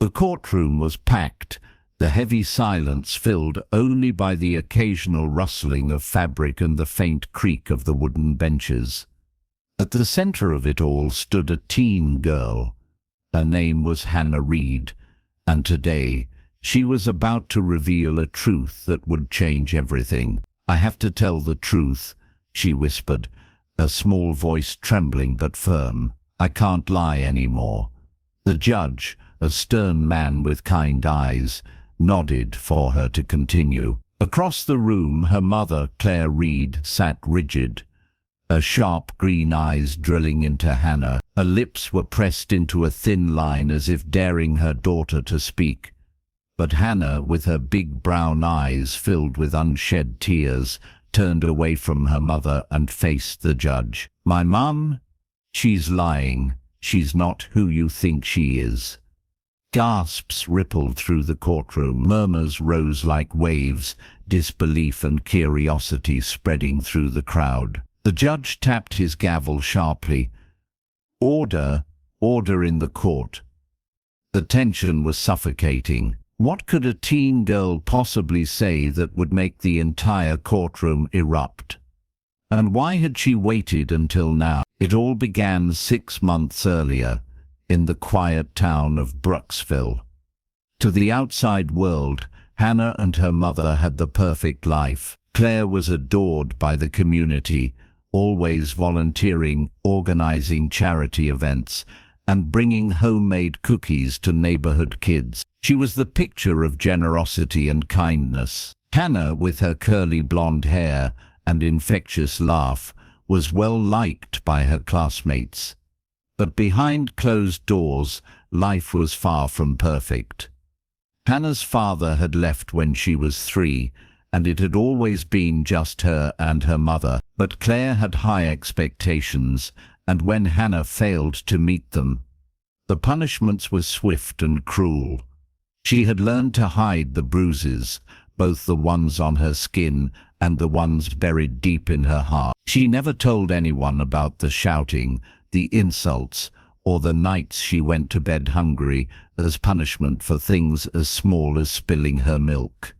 The courtroom was packed, the heavy silence filled only by the occasional rustling of fabric and the faint creak of the wooden benches. At the center of it all stood a teen girl. Her name was Hannah Reed, and today she was about to reveal a truth that would change everything. "I have to tell the truth," she whispered, her small voice trembling but firm. "I can't lie anymore." The judge, a stern man with kind eyes, nodded for her to continue. Across the room, her mother, Claire Reed, sat rigid, her sharp green eyes drilling into Hannah. Her lips were pressed into a thin line as if daring her daughter to speak. But Hannah, with her big brown eyes filled with unshed tears, turned away from her mother and faced the judge. "My mum? She's lying. She's not who you think she is." Gasps rippled through the courtroom. Murmurs rose like waves, disbelief and curiosity spreading through the crowd. The judge tapped his gavel sharply. "Order, order in the court." The tension was suffocating. What could a teen girl possibly say that would make the entire courtroom erupt? And why had she waited until now? It all began 6 months earlier, in the quiet town of Brooksville. To the outside world, Hannah and her mother had the perfect life. Claire was adored by the community, always volunteering, organizing charity events, and bringing homemade cookies to neighborhood kids. She was the picture of generosity and kindness. Hannah, with her curly blonde hair and infectious laugh, was well liked by her classmates. But behind closed doors, life was far from perfect. Hannah's father had left when she was 3, and it had always been just her and her mother. But Claire had high expectations, and when Hannah failed to meet them, the punishments were swift and cruel. She had learned to hide the bruises, both the ones on her skin and the ones buried deep in her heart. She never told anyone about the shouting, the insults, or the nights she went to bed hungry as punishment for things as small as spilling her milk.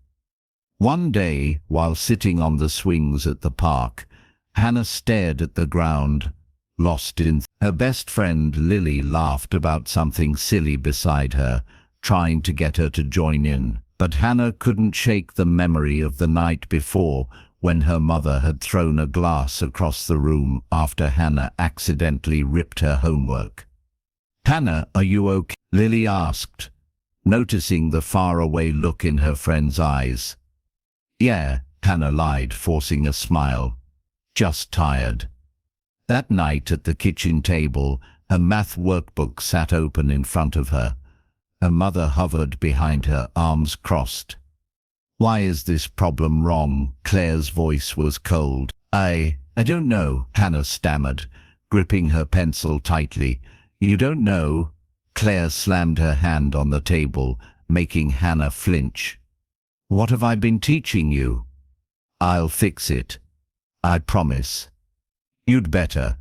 One day, while sitting on the swings at the park, Hannah stared at the ground, lost in thought. Her best friend Lily laughed about something silly beside her, trying to get her to join in. But Hannah couldn't shake the memory of the night before, when her mother had thrown a glass across the room after Hannah accidentally ripped her homework. "Hannah, are you okay?" Lily asked, noticing the faraway look in her friend's eyes. "Yeah," Hannah lied, forcing a smile. "Just tired." That night at the kitchen table, her math workbook sat open in front of her. Her mother hovered behind her, arms crossed. "Why is this problem wrong?" Claire's voice was cold. I don't know," Hannah stammered, gripping her pencil tightly. "You don't know?" Claire slammed her hand on the table, making Hannah flinch. "What have I been teaching you?" "I'll fix it. I promise." "You'd better.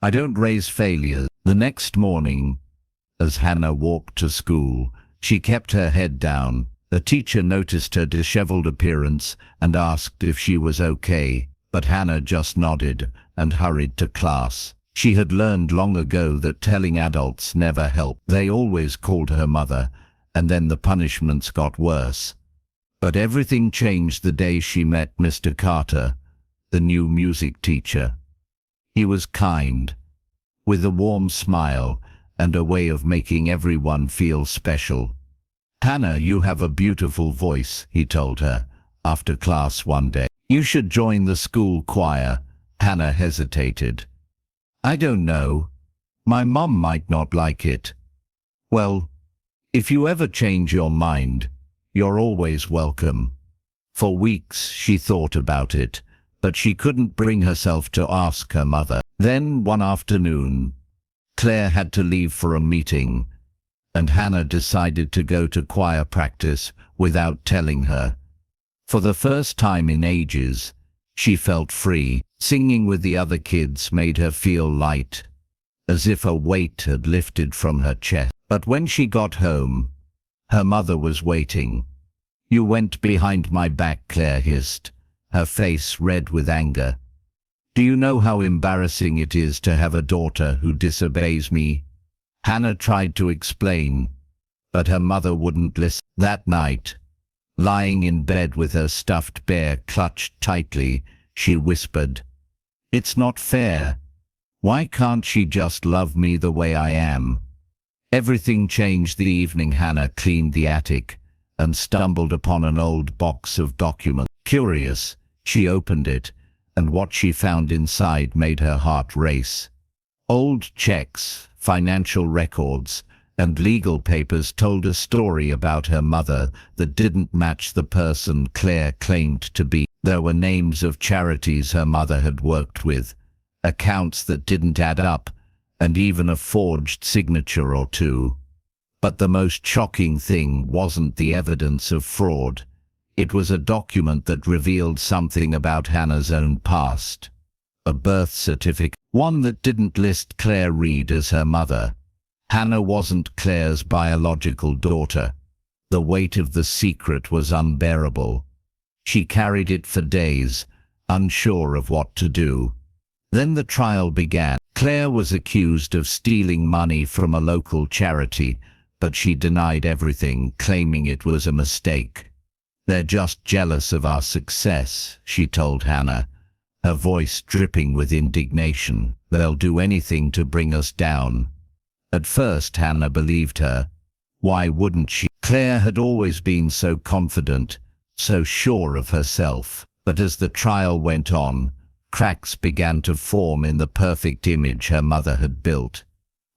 I don't raise failures." The next morning, as Hannah walked to school, she kept her head down. The teacher noticed her disheveled appearance and asked if she was okay, but Hannah just nodded and hurried to class. She had learned long ago that telling adults never helped. They always called her mother, and then the punishments got worse. But everything changed the day she met Mr. Carter, the new music teacher. He was kind, with a warm smile and a way of making everyone feel special. "Hannah, you have a beautiful voice," he told her, after class one day. "You should join the school choir." Hannah hesitated. "I don't know. My mom might not like it." "Well, if you ever change your mind, you're always welcome." For weeks she thought about it, but she couldn't bring herself to ask her mother. Then one afternoon, Claire had to leave for a meeting, and Hannah decided to go to choir practice without telling her. For the first time in ages, she felt free. Singing with the other kids made her feel light, as if a weight had lifted from her chest. But when she got home, Her mother was waiting. "You went behind my back," Claire hissed, her face red with anger. "Do you know how embarrassing it is to have a daughter who disobeys me?" Hannah tried to explain, but her mother wouldn't listen. That night, lying in bed with her stuffed bear clutched tightly, she whispered, "It's not fair. Why can't she just love me the way I am?" Everything changed the evening Hannah cleaned the attic and stumbled upon an old box of documents. Curious, she opened it, and what she found inside made her heart race. Old checks, financial records, and legal papers told a story about her mother that didn't match the person Claire claimed to be. There were names of charities her mother had worked with, accounts that didn't add up, and even a forged signature or two. But the most shocking thing wasn't the evidence of fraud. It was a document that revealed something about Hannah's own past. A birth certificate, one that didn't list Claire Reed as her mother. Hannah wasn't Claire's biological daughter. The weight of the secret was unbearable. She carried it for days, unsure of what to do. Then the trial began. Claire was accused of stealing money from a local charity, but she denied everything, claiming it was a mistake. "They're just jealous of our success," she told Hannah, her voice dripping with indignation. "They'll do anything to bring us down." At first Hannah believed her. Why wouldn't she? Claire had always been so confident, so sure of herself. But as the trial went on, cracks began to form in the perfect image her mother had built.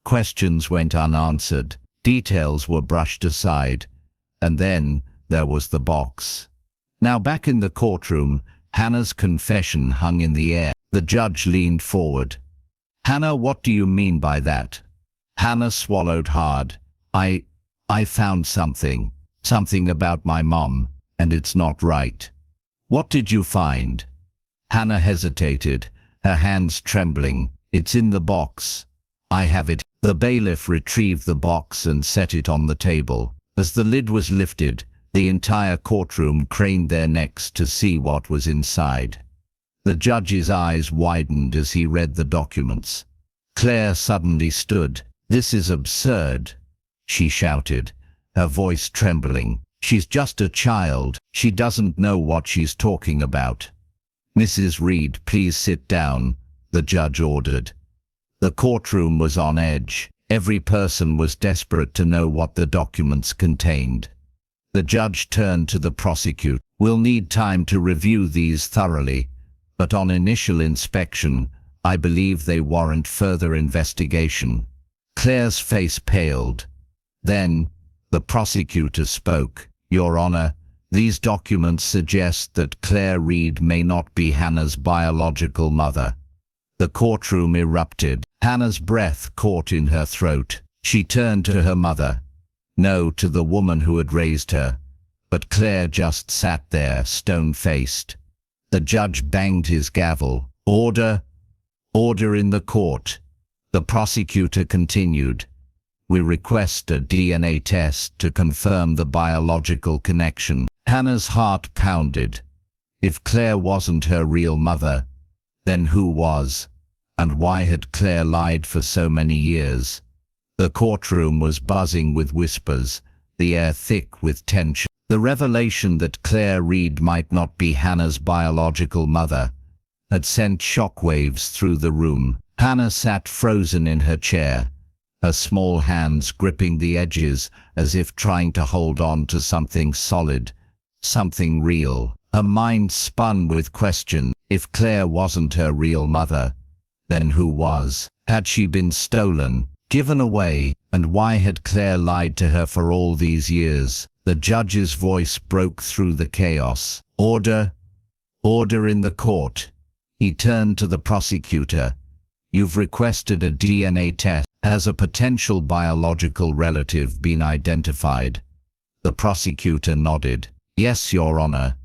Questions went unanswered, details were brushed aside, and then there was the box. Now back in the courtroom, Hannah's confession hung in the air. The judge leaned forward. "Hannah, what do you mean by that?" Hannah swallowed hard. I found something about my mom, and it's not right." "What did you find?" Hannah hesitated, her hands trembling. "It's in the box. I have it." The bailiff retrieved the box and set it on the table. As the lid was lifted, the entire courtroom craned their necks to see what was inside. The judge's eyes widened as he read the documents. Claire suddenly stood. "This is absurd," she shouted, her voice trembling. "She's just a child. She doesn't know what she's talking about." "Mrs. Reed, please sit down," the judge ordered. The courtroom was on edge. Every person was desperate to know what the documents contained. The judge turned to the prosecutor. "We'll need time to review these thoroughly, but on initial inspection, I believe they warrant further investigation." Claire's face paled. Then, the prosecutor spoke. "Your Honor, these documents suggest that Claire Reed may not be Hannah's biological mother." The courtroom erupted. Hannah's breath caught in her throat. She turned to her mother. No, to the woman who had raised her. But Claire just sat there, stone-faced. The judge banged his gavel. "Order! Order in the court!" The prosecutor continued. "We request a DNA test to confirm the biological connection." Hannah's heart pounded. If Claire wasn't her real mother, then who was? And why had Claire lied for so many years? The courtroom was buzzing with whispers, the air thick with tension. The revelation that Claire Reed might not be Hannah's biological mother had sent shockwaves through the room. Hannah sat frozen in her chair, her small hands gripping the edges as if trying to hold on to something solid, something real. Her mind spun with question. If Claire wasn't her real mother, then who was? Had she been stolen, given away, and why had Claire lied to her for all these years? The judge's voice broke through the chaos. "Order! Order in the court!" He turned to the prosecutor. "You've requested a DNA test. Has a potential biological relative been identified?" The prosecutor nodded. "Yes, Your Honor.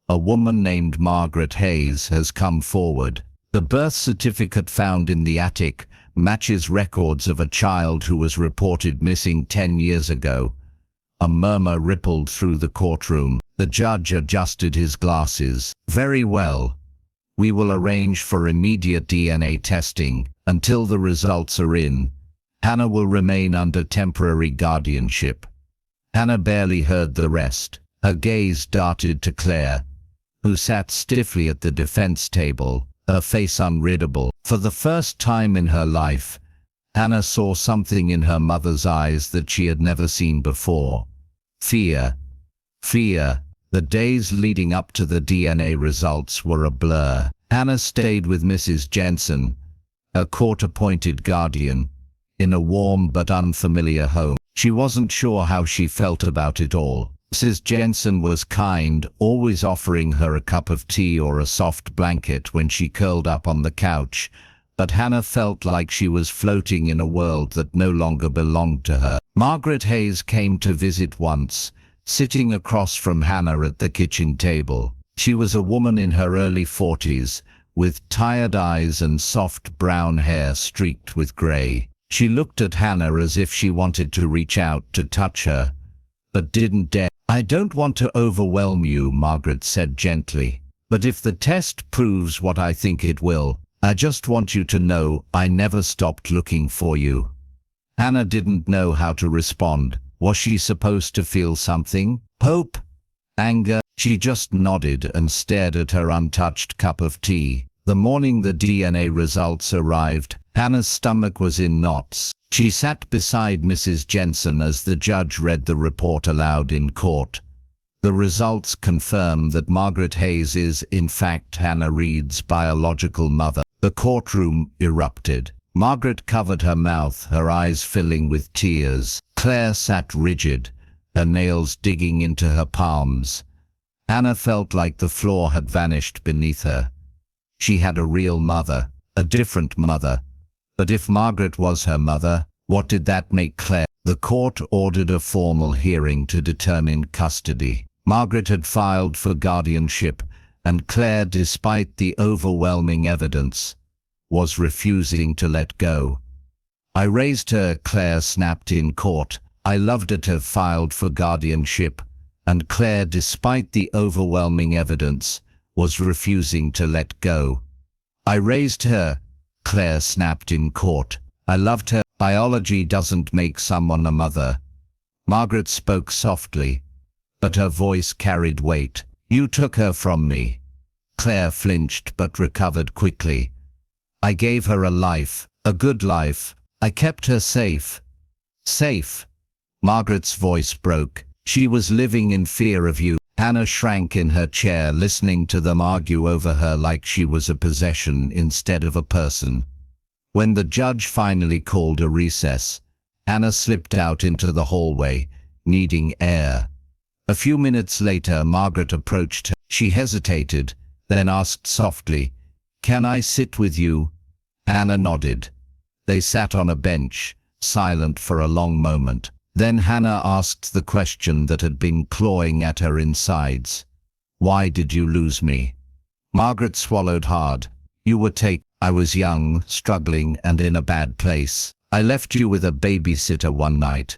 A woman named Margaret Hayes has come forward. The birth certificate found in the attic matches records of a child who was reported missing 10 years ago. A murmur rippled through the courtroom. The judge adjusted his glasses. "Very well. We will arrange for immediate DNA testing. Until the results are in, Hannah will remain under temporary guardianship." Hannah barely heard the rest. Her gaze darted to Claire, who sat stiffly at the defense table, her face unreadable. For the first time in her life, Hannah saw something in her mother's eyes that she had never seen before. Fear. Fear. The days leading up to the DNA results were a blur. Hannah stayed with Mrs. Jensen, her court-appointed guardian, in a warm but unfamiliar home. She wasn't sure how she felt about it all. Mrs. Jensen was kind, always offering her a cup of tea or a soft blanket when she curled up on the couch, but Hannah felt like she was floating in a world that no longer belonged to her. Margaret Hayes came to visit once, sitting across from Hannah at the kitchen table. She was a woman in her early 40s, with tired eyes and soft brown hair streaked with grey. She looked at Hannah as if she wanted to reach out to touch her, but didn't dare. "I don't want to overwhelm you," Margaret said gently, "but if the test proves what I think it will, I just want you to know I never stopped looking for you." Hannah didn't know how to respond. Was she supposed to feel something? Hope? Anger? She just nodded and stared at her untouched cup of tea. The morning the DNA results arrived, Hannah's stomach was in knots. She sat beside Mrs. Jensen as the judge read the report aloud in court. The results confirm that Margaret Hayes is, in fact, Hannah Reid's biological mother. The courtroom erupted. Margaret covered her mouth, her eyes filling with tears. Claire sat rigid, her nails digging into her palms. Hannah felt like the floor had vanished beneath her. She had a real mother, a different mother. But if Margaret was her mother, what did that make Claire? The court ordered a formal hearing to determine custody. Margaret had filed for guardianship, and Claire, despite the overwhelming evidence, was refusing to let go. "I raised her," Claire snapped in court. "I loved it, have filed for guardianship." And Claire, despite the overwhelming evidence, was refusing to let go. "I raised her," Claire snapped in court. "I loved her. Biology doesn't make someone a mother." Margaret spoke softly, but her voice carried weight. "You took her from me." Claire flinched but recovered quickly. "I gave her a life, a good life. I kept her safe." "Safe?" Margaret's voice broke. "She was living in fear of you." Hannah shrank in her chair, listening to them argue over her like she was a possession instead of a person. When the judge finally called a recess, Hannah slipped out into the hallway, needing air. A few minutes later, Margaret approached her. She hesitated, then asked softly, "Can I sit with you?" Hannah nodded. They sat on a bench, silent for a long moment. Then Hannah asked the question that had been clawing at her insides. "Why did you lose me?" Margaret swallowed hard. "You were taken. I was young, struggling, and in a bad place. I left you with a babysitter one night,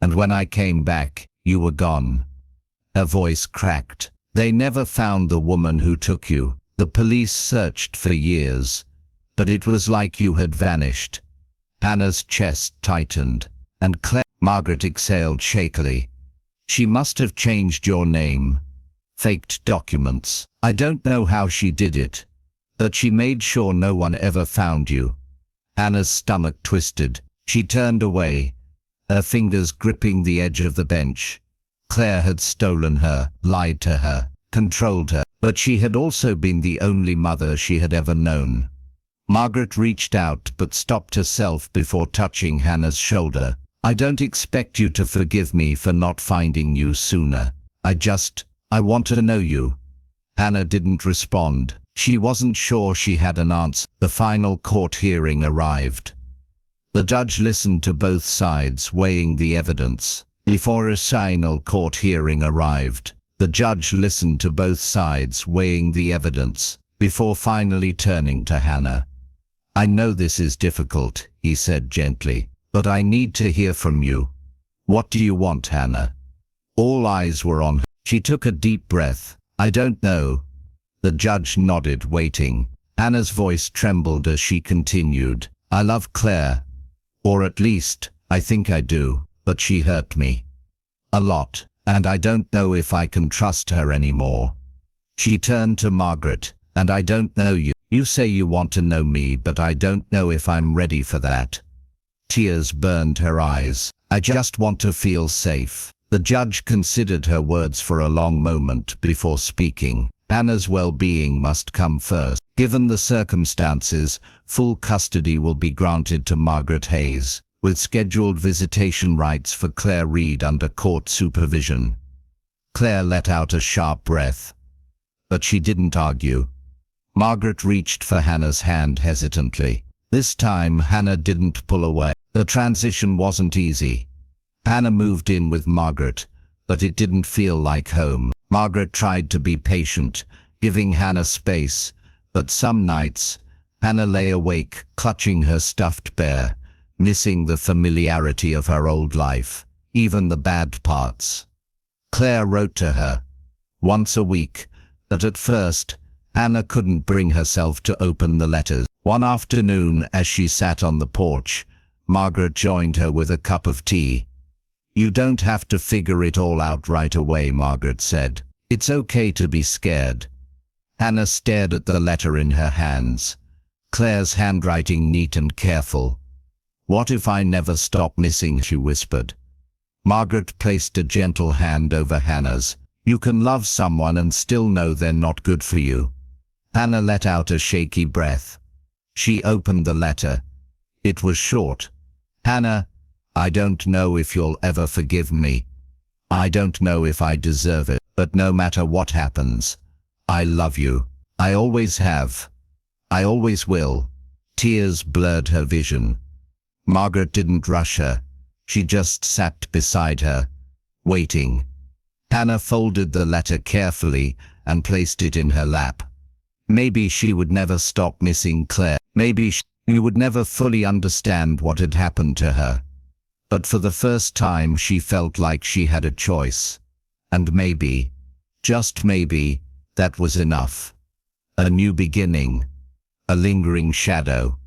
and when I came back, you were gone." Her voice cracked. "They never found the woman who took you. The police searched for years, but it was like you had vanished." Hannah's chest tightened, and Margaret exhaled shakily. "She must have changed your name. Faked documents. I don't know how she did it, but she made sure no one ever found you." Hannah's stomach twisted. She turned away, her fingers gripping the edge of the bench. Claire had stolen her, lied to her, controlled her, but she had also been the only mother she had ever known. Margaret reached out but stopped herself before touching Hannah's shoulder. "I don't expect you to forgive me for not finding you sooner. I want to know you." Hannah didn't respond. She wasn't sure she had an answer. The final court hearing arrived. The judge listened to both sides, weighing the evidence. Before a final court hearing arrived, the judge listened to both sides, weighing the evidence, before finally turning to Hannah. "I know this is difficult," he said gently, "but I need to hear from you. What do you want, Hannah?" All eyes were on her. She took a deep breath. I don't know. The judge nodded, waiting. Hannah's voice trembled as she continued. I love Claire. Or at least, I think I do. But she hurt me. A lot. And I don't know if I can trust her anymore. She turned to Margaret. And I don't know you. You say you want to know me, but I don't know if I'm ready for that. Tears burned her eyes. I just want to feel safe. The judge considered her words for a long moment before speaking. Hannah's well-being must come first. Given the circumstances, full custody will be granted to Margaret Hayes, with scheduled visitation rights for Claire Reed under court supervision. Claire let out a sharp breath. But she didn't argue. Margaret reached for Hannah's hand hesitantly. This time, Hannah didn't pull away. The transition wasn't easy. Hannah moved in with Margaret, but it didn't feel like home. Margaret tried to be patient, giving Hannah space, but some nights, Hannah lay awake, clutching her stuffed bear, missing the familiarity of her old life, even the bad parts. Claire wrote to her once a week, but at first, Hannah couldn't bring herself to open the letters. One afternoon, as she sat on the porch, Margaret joined her with a cup of tea. You don't have to figure it all out right away, Margaret said. It's okay to be scared. Hannah stared at the letter in her hands. Claire's handwriting neat and careful. What if I never stop missing, she whispered. Margaret placed a gentle hand over Hannah's. You can love someone and still know they're not good for you. Hannah let out a shaky breath. She opened the letter. It was short. Hannah, I don't know if you'll ever forgive me. I don't know if I deserve it, but no matter what happens, I love you. I always have. I always will. Tears blurred her vision. Margaret didn't rush her. She just sat beside her, waiting. Hannah folded the letter carefully and placed it in her lap. Maybe she would never stop missing Claire. Maybe she would never fully understand what had happened to her. But for the first time she felt like she had a choice. And maybe, just maybe, that was enough. A new beginning. A lingering shadow.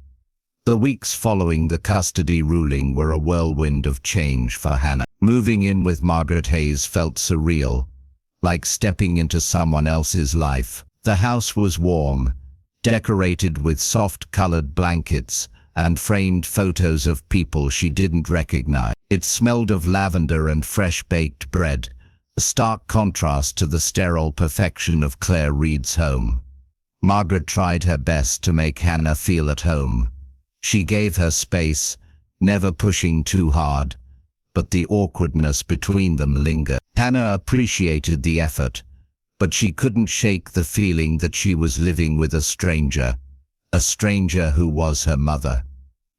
The weeks following the custody ruling were a whirlwind of change for Hannah. Moving in with Margaret Hayes felt surreal, like stepping into someone else's life. The house was warm, decorated with soft-colored blankets and framed photos of people she didn't recognize. It smelled of lavender and fresh-baked bread, a stark contrast to the sterile perfection of Claire Reed's home. Margaret tried her best to make Hannah feel at home. She gave her space, never pushing too hard, but the awkwardness between them lingered. Hannah appreciated the effort, but she couldn't shake the feeling that she was living with a stranger who was her mother.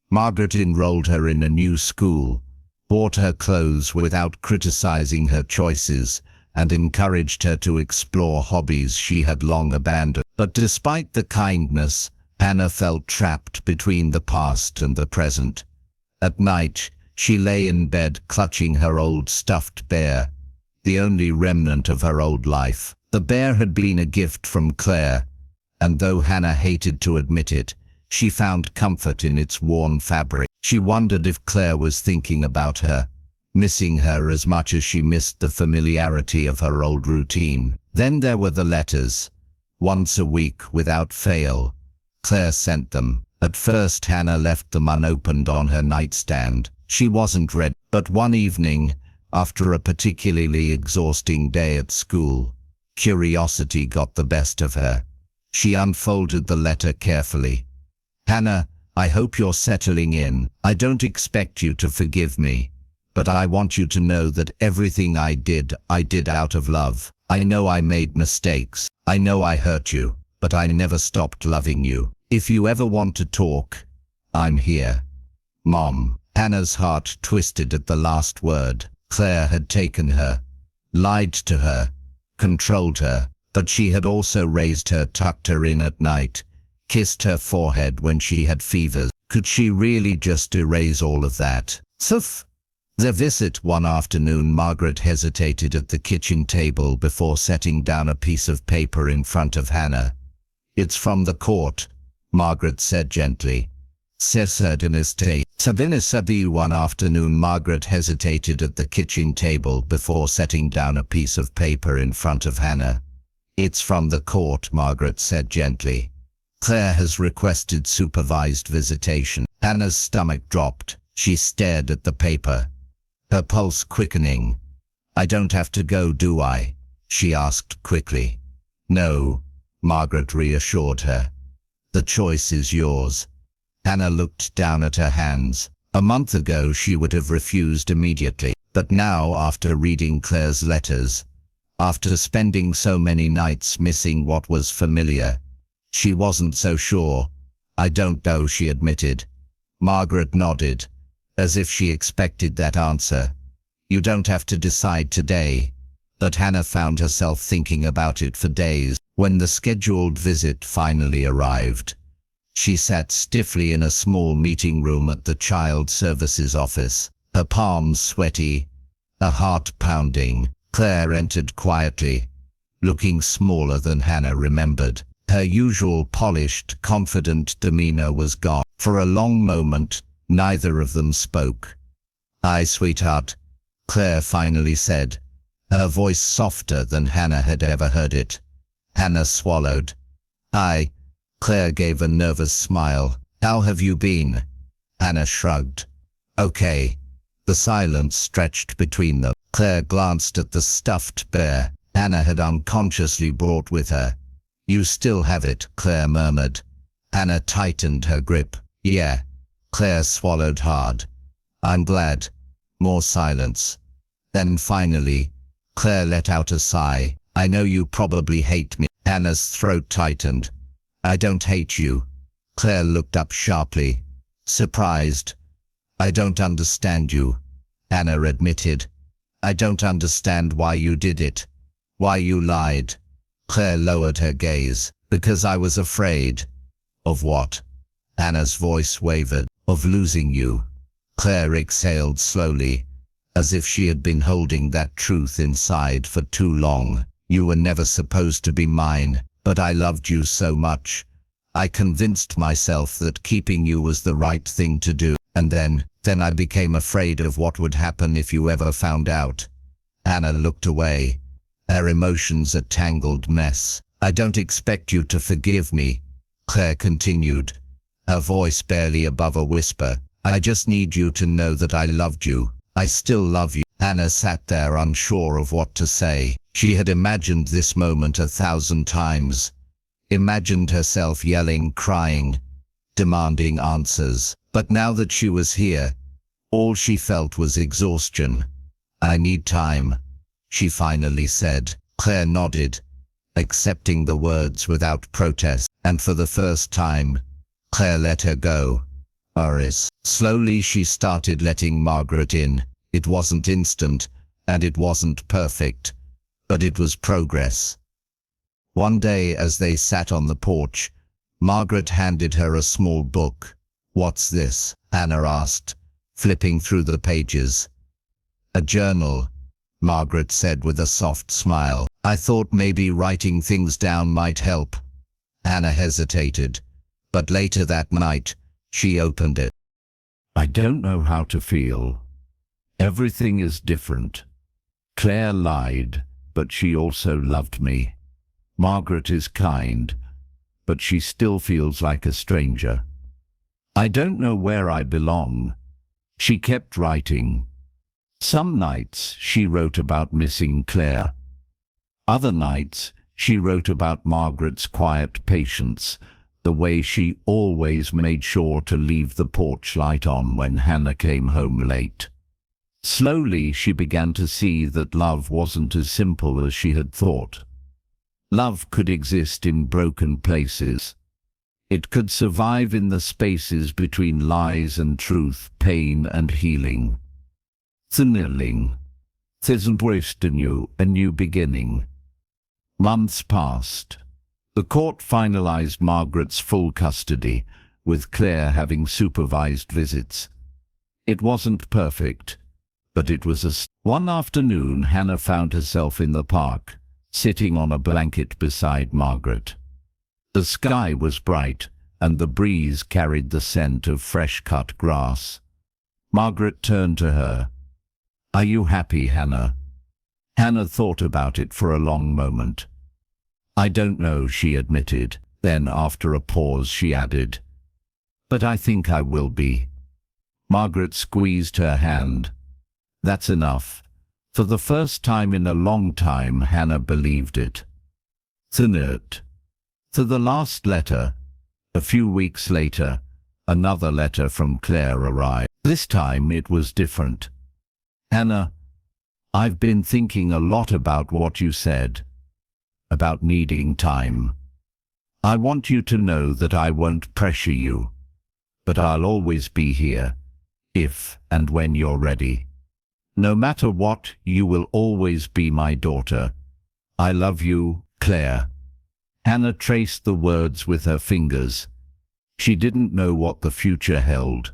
Margaret enrolled her in a new school, bought her clothes without criticizing her choices, and encouraged her to explore hobbies she had long abandoned. But despite the kindness, Hannah felt trapped between the past and the present. At night, she lay in bed clutching her old stuffed bear, the only remnant of her old life. The bear had been a gift from Claire, and though Hannah hated to admit it, she found comfort in its worn fabric. She wondered if Claire was thinking about her, missing her as much as she missed the familiarity of her old routine. Then there were the letters. Once a week, without fail, Claire sent them. At first Hannah left them unopened on her nightstand. She wasn't ready. But one evening, after a particularly exhausting day at school, curiosity got the best of her. She unfolded the letter carefully. Hannah, I hope you're settling in. I don't expect you to forgive me, but I want you to know that everything I did out of love. I know I made mistakes. I know I hurt you, but I never stopped loving you. If you ever want to talk, I'm here. Mom. Hannah's heart twisted at the last word. Claire had taken her, lied to her, controlled her, but she had also raised her, tucked her in at night, kissed her forehead when she had fevers. Could she really just erase all of that? The visit. One afternoon, Margaret hesitated at the kitchen table before setting down a piece of paper in front of Hannah. "It's from the court," Margaret said gently. One afternoon, Margaret hesitated at the kitchen table before setting down a piece of paper in front of Hannah. "It's from the court," Margaret said gently. "Claire has requested supervised visitation." Hannah's stomach dropped. She stared at the paper, her pulse quickening. "I don't have to go, do I?" she asked quickly. "No," Margaret reassured her. "The choice is yours." Hannah looked down at her hands. A month ago she would have refused immediately, but now, after reading Claire's letters, after spending so many nights missing what was familiar, she wasn't so sure. "I don't know," she admitted. Margaret nodded, as if she expected that answer. "You don't have to decide today." But Hannah found herself thinking about it for days. When the scheduled visit finally arrived, she sat stiffly in a small meeting room at the Child Services office, her palms sweaty, her heart pounding. Claire entered quietly, looking smaller than Hannah remembered. Her usual polished, confident demeanor was gone. For a long moment, neither of them spoke. "Hi, sweetheart," Claire finally said, her voice softer than Hannah had ever heard it. Hannah swallowed. "Hi." Claire gave a nervous smile. "How have you been?" Hannah shrugged. "Okay." The silence stretched between them. Claire glanced at the stuffed bear Hannah had unconsciously brought with her. "You still have it," Claire murmured. Hannah tightened her grip. "Yeah." Claire swallowed hard. "I'm glad." More silence. Then finally, Claire let out a sigh. "I know you probably hate me." Hannah's throat tightened. "I don't hate you." Claire looked up sharply, surprised. "I don't understand you," Hannah admitted. "I don't understand why you did it. Why you lied." Claire lowered her gaze. "Because I was afraid." "Of what?" Hannah's voice wavered. "Of losing you." Claire exhaled slowly, as if she had been holding that truth inside for too long. "You were never supposed to be mine, but I loved you so much. I convinced myself that keeping you was the right thing to do. And then I became afraid of what would happen if you ever found out." Hannah looked away, her emotions a tangled mess. "I don't expect you to forgive me," Claire continued, her voice barely above a whisper. "I just need you to know that I loved you. I still love you." Hannah sat there unsure of what to say. She had imagined this moment 1,000 times. Imagined herself yelling, crying, demanding answers. But now that she was here, all she felt was exhaustion. "I need time," she finally said. Claire nodded, accepting the words without protest, and for the first time, Claire let her go. Slowly she started letting Margaret in. It wasn't instant, and it wasn't perfect, but it was progress. One day, as they sat on the porch, Margaret handed her a small book. "What's this?" Hannah asked, flipping through the pages. "A journal," Margaret said with a soft smile. "I thought maybe writing things down might help." Hannah hesitated, but later that night, she opened it. "I don't know how to feel. Everything is different. Claire lied, but she also loved me. Margaret is kind, but she still feels like a stranger. I don't know where I belong." She kept writing. Some nights she wrote about missing Claire. Other nights she wrote about Margaret's quiet patience, the way she always made sure to leave the porch light on when Hannah came home late. Slowly she began to see that love wasn't as simple as she had thought. Love could exist in broken places. It could survive in the spaces between lies and truth, pain and healing. Thunneling. A new beginning. Months passed. The court finalized Margaret's full custody, with Claire having supervised visits. It wasn't perfect, But it was one afternoon Hannah found herself in the park, sitting on a blanket beside Margaret. The sky was bright, and the breeze carried the scent of fresh-cut grass. Margaret turned to her. "Are you happy, Hannah?" Hannah thought about it for a long moment. "I don't know," she admitted. Then, after a pause, she added, "But I think I will be." Margaret squeezed her hand. "That's enough." For the first time in a long time, Hannah believed it. To the last letter. A few weeks later, another letter from Claire arrived. This time it was different. "Hannah, I've been thinking a lot about what you said, about needing time. I want you to know that I won't pressure you, but I'll always be here, if and when you're ready. No matter what, you will always be my daughter. I love you, Claire." Hannah traced the words with her fingers. She didn't know what the future held.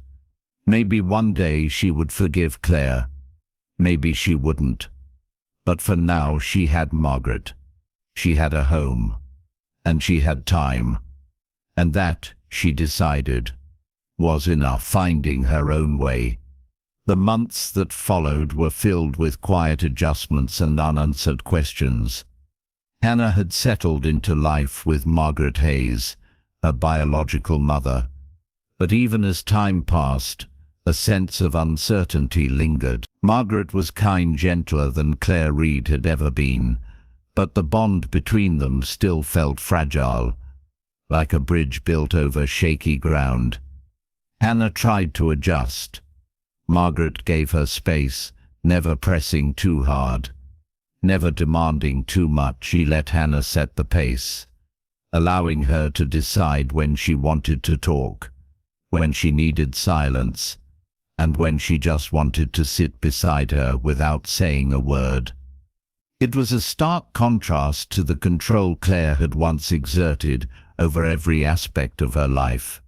Maybe one day she would forgive Claire. Maybe she wouldn't. But for now she had Margaret. She had a home. And she had time. And that, she decided, was enough. Finding her own way. The months that followed were filled with quiet adjustments and unanswered questions. Hannah had settled into life with Margaret Hayes, her biological mother. But even as time passed, a sense of uncertainty lingered. Margaret was gentler than Claire Reed had ever been, but the bond between them still felt fragile, like a bridge built over shaky ground. Hannah tried to adjust. Margaret gave her space, never pressing too hard, never demanding too much. She let Hannah set the pace, allowing her to decide when she wanted to talk, when she needed silence, and when she just wanted to sit beside her without saying a word. It was a stark contrast to the control Claire had once exerted over every aspect of her life.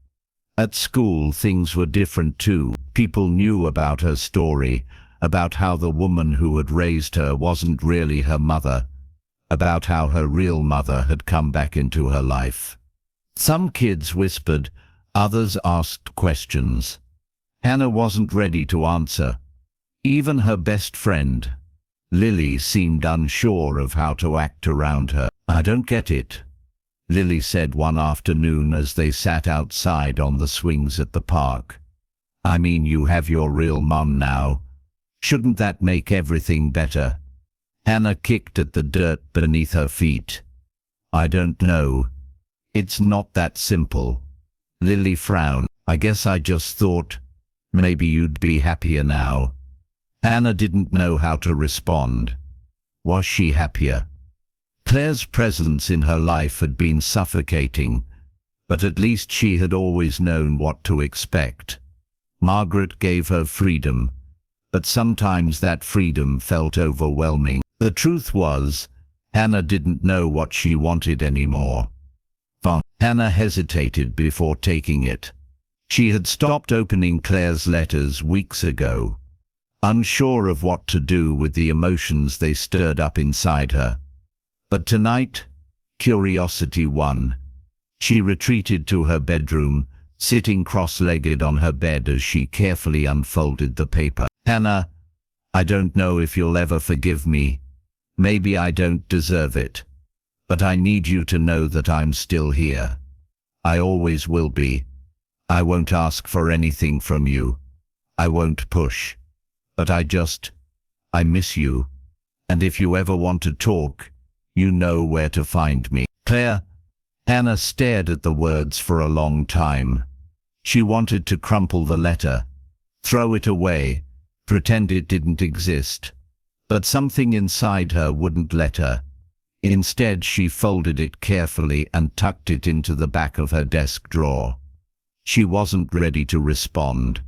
At school, things were different too. People knew about her story, about how the woman who had raised her wasn't really her mother, about how her real mother had come back into her life. Some kids whispered, others asked questions. Hannah wasn't ready to answer. Even her best friend, Lily, seemed unsure of how to act around her. "I don't get it," Lily said one afternoon as they sat outside on the swings at the park. "I mean, you have your real mum now. Shouldn't that make everything better?" Hannah kicked at the dirt beneath her feet. "I don't know. It's not that simple." Lily frowned. "I guess I just thought maybe you'd be happier now." Hannah didn't know how to respond. Was she happier? Claire's presence in her life had been suffocating, but at least she had always known what to expect. Margaret gave her freedom, but sometimes that freedom felt overwhelming. The truth was, Hannah didn't know what she wanted anymore. Hannah hesitated before taking it. She had stopped opening Claire's letters weeks ago, unsure of what to do with the emotions they stirred up inside her. But tonight, curiosity won. She retreated to her bedroom, sitting cross-legged on her bed as she carefully unfolded the paper. "Hannah, I don't know if you'll ever forgive me. Maybe I don't deserve it. But I need you to know that I'm still here. I always will be. I won't ask for anything from you. I won't push. But I miss you. And if you ever want to talk, you know where to find me." "Claire." Hannah stared at the words for a long time. She wanted to crumple the letter, throw it away, pretend it didn't exist. But something inside her wouldn't let her. Instead, she folded it carefully and tucked it into the back of her desk drawer. She wasn't ready to respond.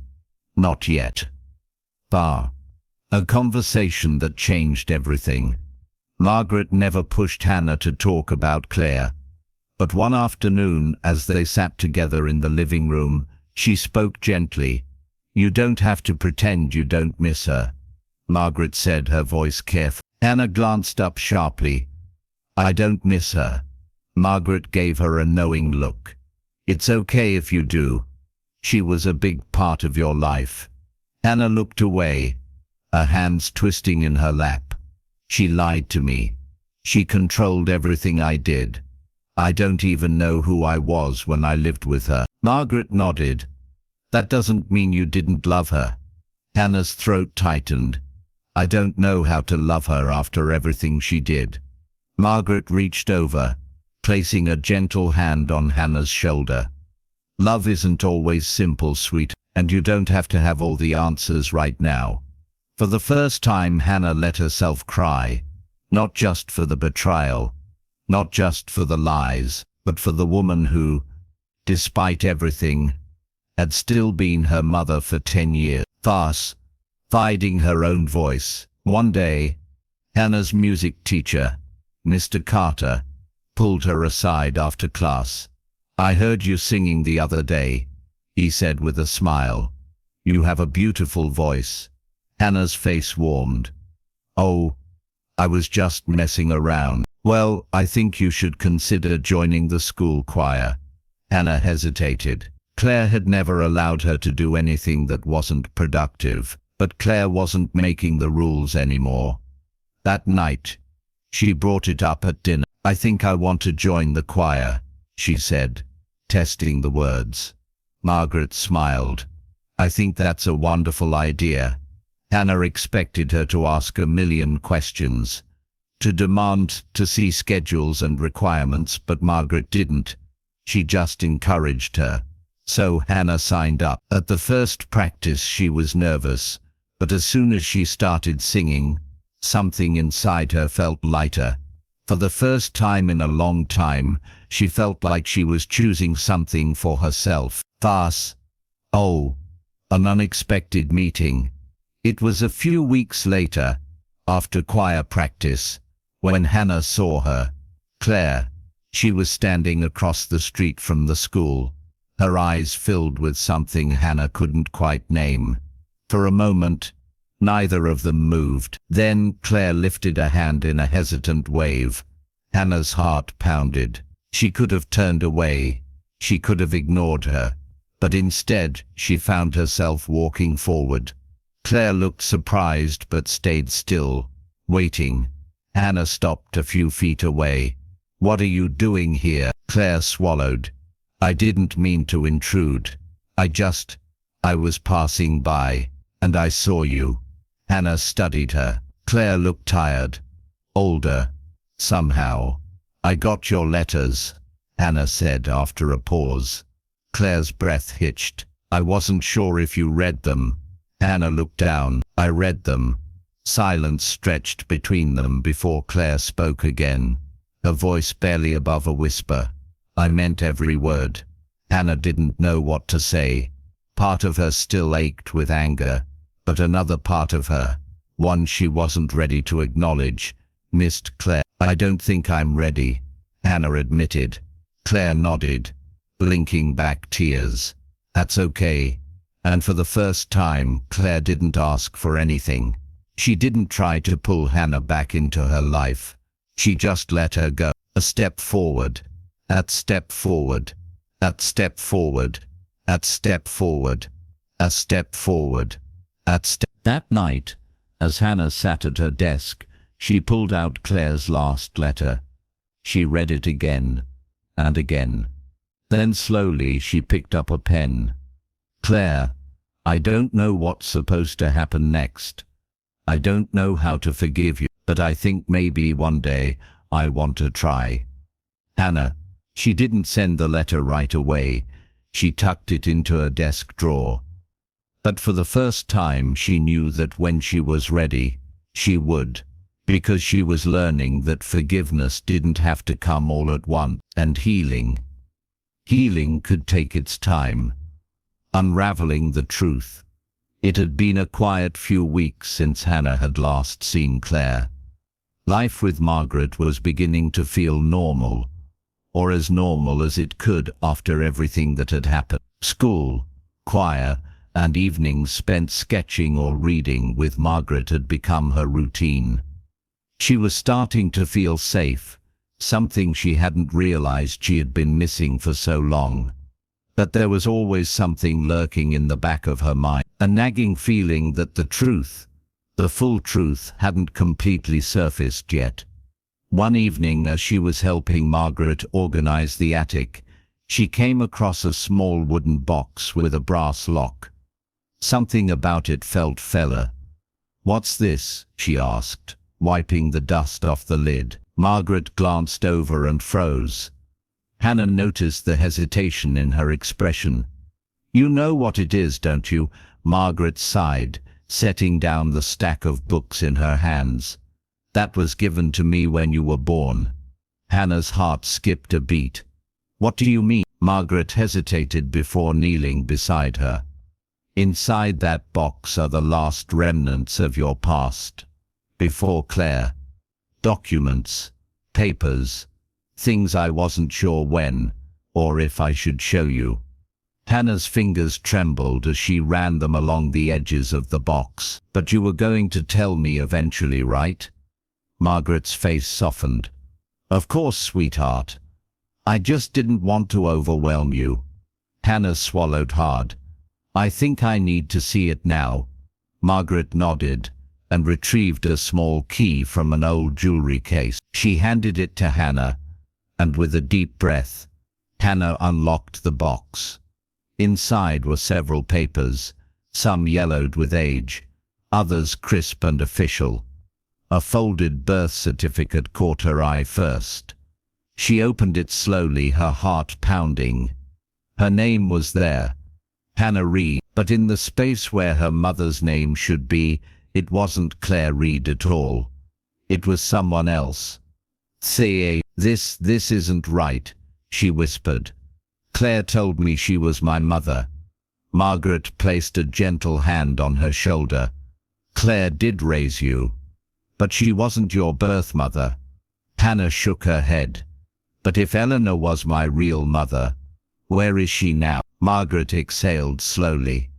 Not yet. A conversation that changed everything. Margaret never pushed Hannah to talk about Claire. But one afternoon, as they sat together in the living room, she spoke gently. "You don't have to pretend you don't miss her. Margaret said, her voice careful. Hannah glanced up sharply. I don't miss her. Margaret gave her a knowing look. It's okay if you do. She was a big part of your life. Hannah looked away, her hands twisting in her lap. She lied to me. She controlled everything I did. I don't even know who I was when I lived with her. Margaret nodded. That doesn't mean you didn't love her. Hannah's throat tightened. I don't know how to love her after everything she did. Margaret reached over, placing a gentle hand on Hannah's shoulder. Love isn't always simple, sweet, and you don't have to have all the answers right now. For the first time, Hannah let herself cry, not just for the betrayal, not just for the lies, but for the woman who, despite everything, had still been her mother for 10 years. Thus, finding her own voice. One day, Hannah's music teacher, Mr. Carter, pulled her aside after class. I heard you singing the other day, he said with a smile. You have a beautiful voice. Hannah's face warmed. Oh, I was just messing around. Well, I think you should consider joining the school choir. Hannah hesitated. Claire had never allowed her to do anything that wasn't productive, but Claire wasn't making the rules anymore. That night, she brought it up at dinner. I think I want to join the choir, she said, testing the words. Margaret smiled. I think that's a wonderful idea. Hannah expected her to ask a million questions, to demand to see schedules and requirements, but Margaret didn't. She just encouraged her. So Hannah signed up. At the first practice she was nervous, but as soon as she started singing, something inside her felt lighter. For the first time in a long time, she felt like she was choosing something for herself. Thus, an unexpected meeting. It was a few weeks later, after choir practice, when Hannah saw her. Claire. She was standing across the street from the school, her eyes filled with something Hannah couldn't quite name. For a moment, neither of them moved. Then Claire lifted a hand in a hesitant wave. Hannah's heart pounded. She could have turned away. She could have ignored her. But instead, she found herself walking forward. Claire looked surprised but stayed still, waiting. Hannah stopped a few feet away. What are you doing here? Claire swallowed. I didn't mean to intrude. I was passing by, and I saw you. Hannah studied her. Claire looked tired, older, somehow. I got your letters, Hannah said after a pause. Claire's breath hitched. I wasn't sure if you read them. Hannah looked down. I read them. Silence stretched between them before Claire spoke again, her voice barely above a whisper. I meant every word. Hannah didn't know what to say. Part of her still ached with anger, but another part of her, one she wasn't ready to acknowledge, missed Claire. I don't think I'm ready, Hannah admitted. Claire nodded, blinking back tears. That's okay. And for the first time, Claire didn't ask for anything. She didn't try to pull Hannah back into her life. She just let her go. A step forward. A step forward. A step forward. A step forward. A step forward. A step. That night, as Hannah sat at her desk, she pulled out Claire's last letter. She read it again and again. Then slowly she picked up a pen. Claire, I don't know what's supposed to happen next. I don't know how to forgive you, but I think maybe one day I want to try. Hannah. She didn't send the letter right away. She tucked it into her desk drawer. But for the first time she knew that when she was ready, she would. Because she was learning that forgiveness didn't have to come all at once, and healing could take its time. Unraveling the truth. It had been a quiet few weeks since Hannah had last seen Claire. Life with Margaret was beginning to feel normal, or as normal as it could after everything that had happened. School, choir, and evenings spent sketching or reading with Margaret had become her routine. She was starting to feel safe, something she hadn't realized she had been missing for so long. But there was always something lurking in the back of her mind, a nagging feeling that the truth, the full truth, hadn't completely surfaced yet. One evening, as she was helping Margaret organize the attic, she came across a small wooden box with a brass lock. Something about it felt familiar. "What's this?" she asked, wiping the dust off the lid. Margaret glanced over and froze. Hannah noticed the hesitation in her expression. "You know what it is, don't you?" Margaret sighed, setting down the stack of books in her hands. "That was given to me when you were born." Hannah's heart skipped a beat. "What do you mean?" Margaret hesitated before kneeling beside her. "Inside that box are the last remnants of your past. Before Claire. Documents, papers, things I wasn't sure when, or if I should show you." Hannah's fingers trembled as she ran them along the edges of the box. "But you were going to tell me eventually, right?" Margaret's face softened. "Of course, sweetheart. I just didn't want to overwhelm you." Hannah swallowed hard. "I think I need to see it now." Margaret nodded and retrieved a small key from an old jewelry case. She handed it to Hannah, and with a deep breath, Hannah unlocked the box. Inside were several papers, some yellowed with age, others crisp and official. A folded birth certificate caught her eye first. She opened it slowly, her heart pounding. Her name was there, Hannah Reed, but in the space where her mother's name should be, it wasn't Claire Reed at all. It was someone else. This isn't right," she whispered. "Claire told me she was my mother." Margaret placed a gentle hand on her shoulder. "Claire did raise you, but she wasn't your birth mother." Hannah shook her head. "But if Eleanor was my real mother, where is she now?" Margaret exhaled slowly.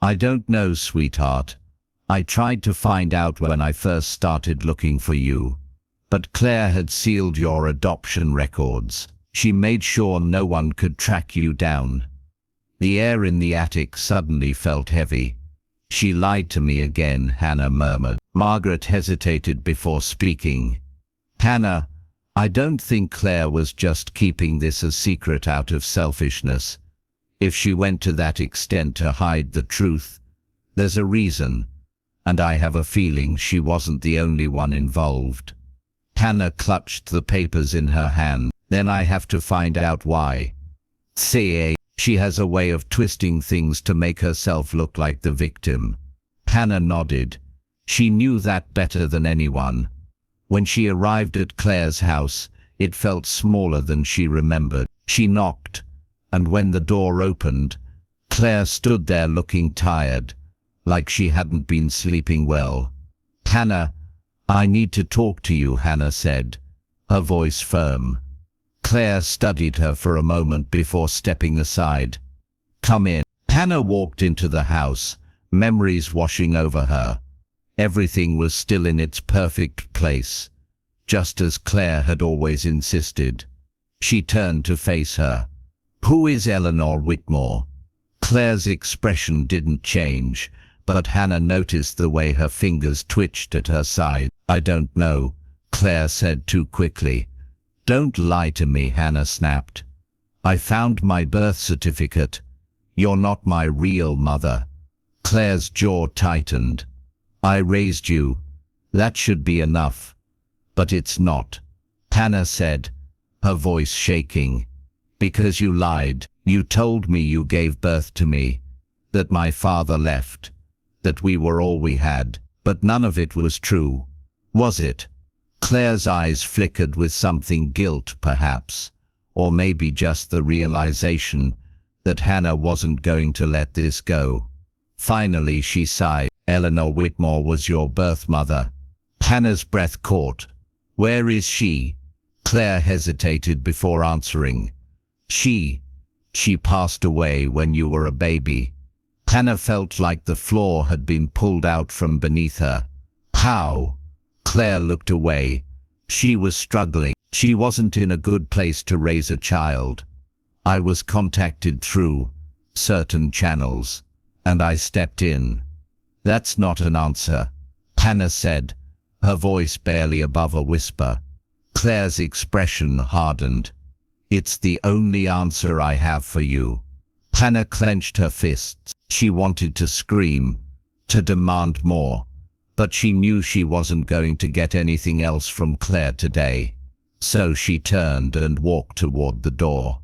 "I don't know, sweetheart. I tried to find out when I first started looking for you. But Claire had sealed your adoption records. She made sure no one could track you down." The air in the attic suddenly felt heavy. "She lied to me again," Hannah murmured. Margaret hesitated before speaking. "Hannah, I don't think Claire was just keeping this a secret out of selfishness. If she went to that extent to hide the truth, there's a reason, and I have a feeling she wasn't the only one involved." Hannah clutched the papers in her hand. "Then I have to find out why. She has a way of twisting things to make herself look like the victim." Hannah nodded. She knew that better than anyone. When she arrived at Claire's house, it felt smaller than she remembered. She knocked, and when the door opened, Claire stood there looking tired, like she hadn't been sleeping well. "Hannah, I need to talk to you," Hannah said, her voice firm. Claire studied her for a moment before stepping aside. "Come in." Hannah walked into the house, memories washing over her. Everything was still in its perfect place, just as Claire had always insisted. She turned to face her. "Who is Eleanor Whitmore?" Claire's expression didn't change, but Hannah noticed the way her fingers twitched at her side. "I don't know," Claire said too quickly. "Don't lie to me," Hannah snapped. "I found my birth certificate. You're not my real mother." Claire's jaw tightened. "I raised you. That should be enough. But it's not," Hannah said, her voice shaking. "Because you lied. You told me you gave birth to me, that my father left, that we were all we had, but none of it was true. Was it?" Claire's eyes flickered with something, guilt perhaps, or maybe just the realization that Hannah wasn't going to let this go. Finally she sighed. "Eleanor Whitmore was your birth mother." Hannah's breath caught. "Where is she?" Claire hesitated before answering. She passed away when you were a baby." Hannah felt like the floor had been pulled out from beneath her. How? Claire looked away. She was struggling. She wasn't in a good place to raise a child. I was contacted through certain channels, and I stepped in. That's not an answer, Hannah said, her voice barely above a whisper. Claire's expression hardened. It's the only answer I have for you. Hannah clenched her fists. She wanted to scream, to demand more, but she knew she wasn't going to get anything else from Claire today. So she turned and walked toward the door.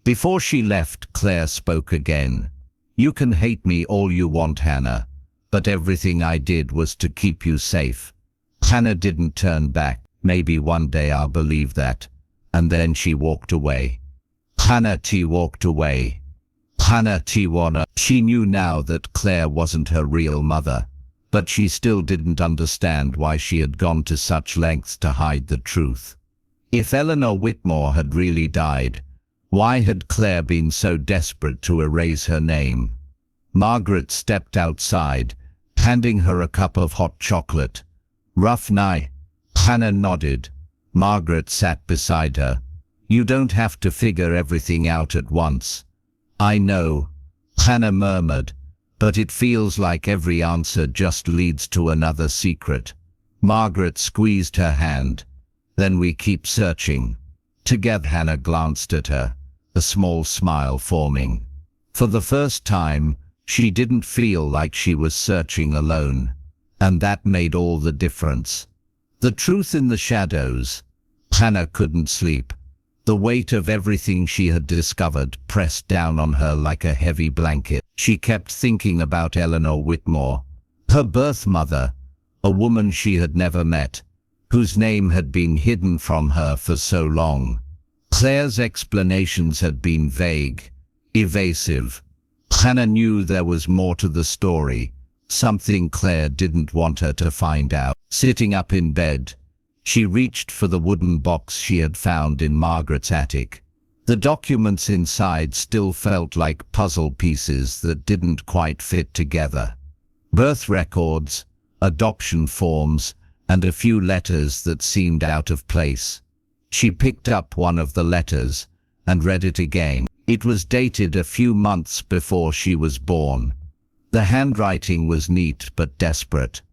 Before she left, Claire spoke again. You can hate me all you want, Hannah, but everything I did was to keep you safe. Hannah didn't turn back. Maybe one day I'll believe that. And then she walked away. Hannah T walked away. Hannah T wanna. She knew now that Claire wasn't her real mother, but she still didn't understand why she had gone to such lengths to hide the truth. If Eleanor Whitmore had really died, why had Claire been so desperate to erase her name? Margaret stepped outside, handing her a cup of hot chocolate. Rough night. Hannah nodded. Margaret sat beside her. You don't have to figure everything out at once. I know, Hannah murmured, but it feels like every answer just leads to another secret. Margaret squeezed her hand. Then we keep searching. Together. Hannah glanced at her, a small smile forming. For the first time, she didn't feel like she was searching alone, and that made all the difference. The truth in the shadows. Hannah couldn't sleep. The weight of everything she had discovered pressed down on her like a heavy blanket. She kept thinking about Eleanor Whitmore, her birth mother, a woman she had never met, whose name had been hidden from her for so long. Claire's explanations had been vague, evasive. Hannah knew there was more to the story, something Claire didn't want her to find out. Sitting up in bed, she reached for the wooden box she had found in Margaret's attic. The documents inside still felt like puzzle pieces that didn't quite fit together. Birth records, adoption forms, and a few letters that seemed out of place. She picked up one of the letters and read it again. It was dated a few months before she was born. The handwriting was neat but desperate.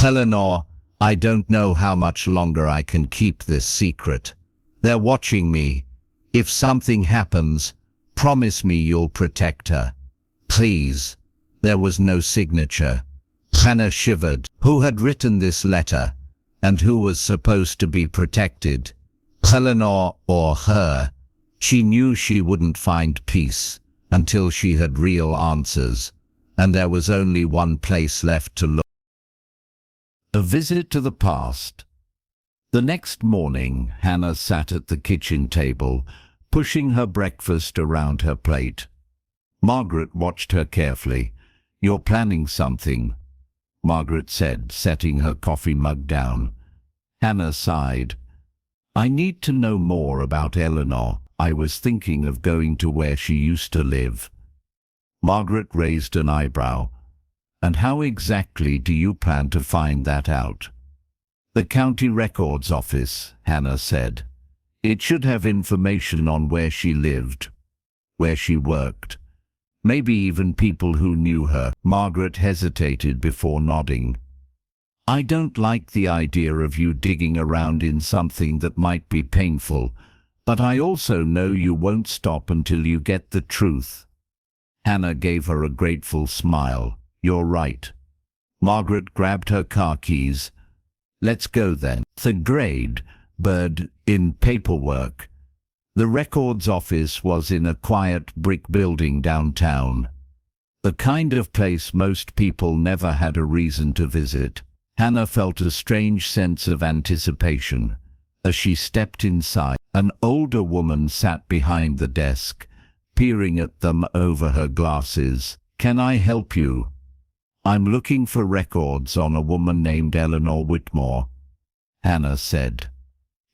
Eleanor, I don't know how much longer I can keep this secret. They're watching me. If something happens, promise me you'll protect her. Please. There was no signature. Hannah shivered. Who had written this letter? And who was supposed to be protected? Eleanor or her? She knew she wouldn't find peace until she had real answers, and there was only one place left to look. A visit to the past. The next morning, Hannah sat at the kitchen table, pushing her breakfast around her plate. Margaret watched her carefully. You're planning something, Margaret said, setting her coffee mug down. Hannah sighed. I need to know more about Eleanor. I was thinking of going to where she used to live. Margaret raised an eyebrow. And how exactly do you plan to find that out? The county records office, Hannah said. It should have information on where she lived, where she worked, maybe even people who knew her. Margaret hesitated before nodding. I don't like the idea of you digging around in something that might be painful, but I also know you won't stop until you get the truth. Hannah gave her a grateful smile. You're right. Margaret grabbed her car keys. Let's go then. The grade, bird, in paperwork. The records office was in a quiet brick building downtown. The kind of place most people never had a reason to visit. Hannah felt a strange sense of anticipation. As she stepped inside, an older woman sat behind the desk, peering at them over her glasses. Can I help you? I'm looking for records on a woman named Eleanor Whitmore, Hannah said.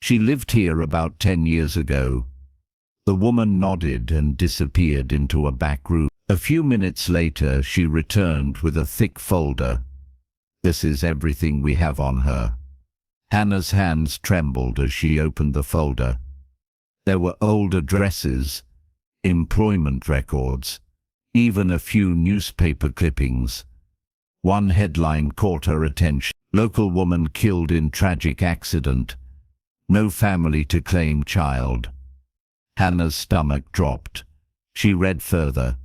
She lived here about 10 years ago. The woman nodded and disappeared into a back room. A few minutes later, she returned with a thick folder. "This is everything we have on her." Hannah's hands trembled as she opened the folder. There were old addresses, employment records, even a few newspaper clippings. One headline caught her attention: "Local woman killed in tragic accident. No family to claim child." Hannah's stomach dropped. She read further.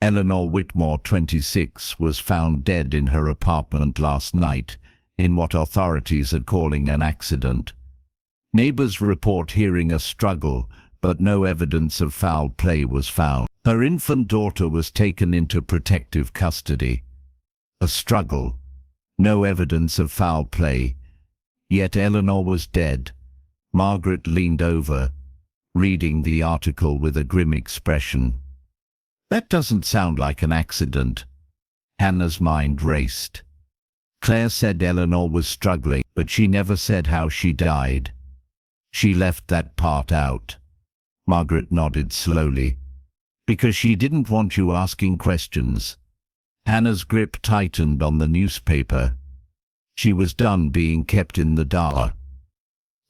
Eleanor Whitmore, 26, was found dead in her apartment last night, in what authorities are calling an accident. Neighbors report hearing a struggle, but no evidence of foul play was found. Her infant daughter was taken into protective custody. A struggle. No evidence of foul play. Yet Eleanor was dead. Margaret leaned over, reading the article with a grim expression. That doesn't sound like an accident. Hannah's mind raced. Claire said Eleanor was struggling, but she never said how she died. She left that part out. Margaret nodded slowly. Because she didn't want you asking questions. Hannah's grip tightened on the newspaper. She was done being kept in the dark.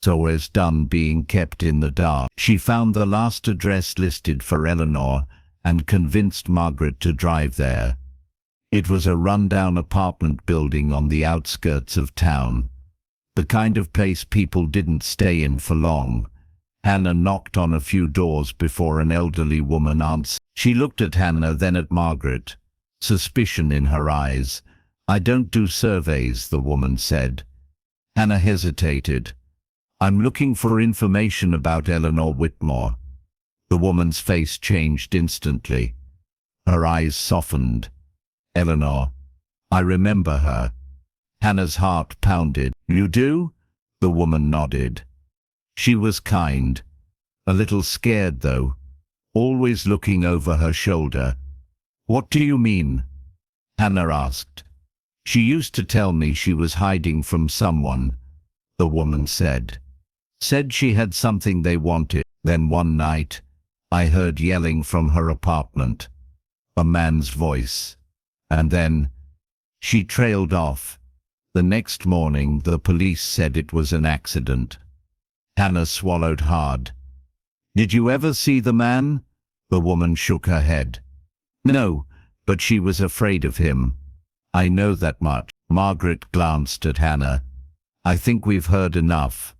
So as done being kept in the dark, she found the last address listed for Eleanor and convinced Margaret to drive there. It was a rundown apartment building on the outskirts of town. The kind of place people didn't stay in for long. Hannah knocked on a few doors before an elderly woman answered. She looked at Hannah, then at Margaret, suspicion in her eyes. "I don't do surveys," the woman said. Hannah hesitated. "I'm looking for information about Eleanor Whitmore." The woman's face changed instantly. Her eyes softened. "Eleanor, I remember her." Hannah's heart pounded. "You do?" The woman nodded. She was kind. A little scared, though. Always looking over her shoulder. "What do you mean?" Hannah asked. "She used to tell me she was hiding from someone," the woman said. "Said she had something they wanted. Then one night, I heard yelling from her apartment. A man's voice. And then she trailed off. The next morning, the police said it was an accident." Hannah swallowed hard. "Did you ever see the man?" The woman shook her head. "No, but she was afraid of him. I know that much." Margaret glanced at Hannah. "I think we've heard enough."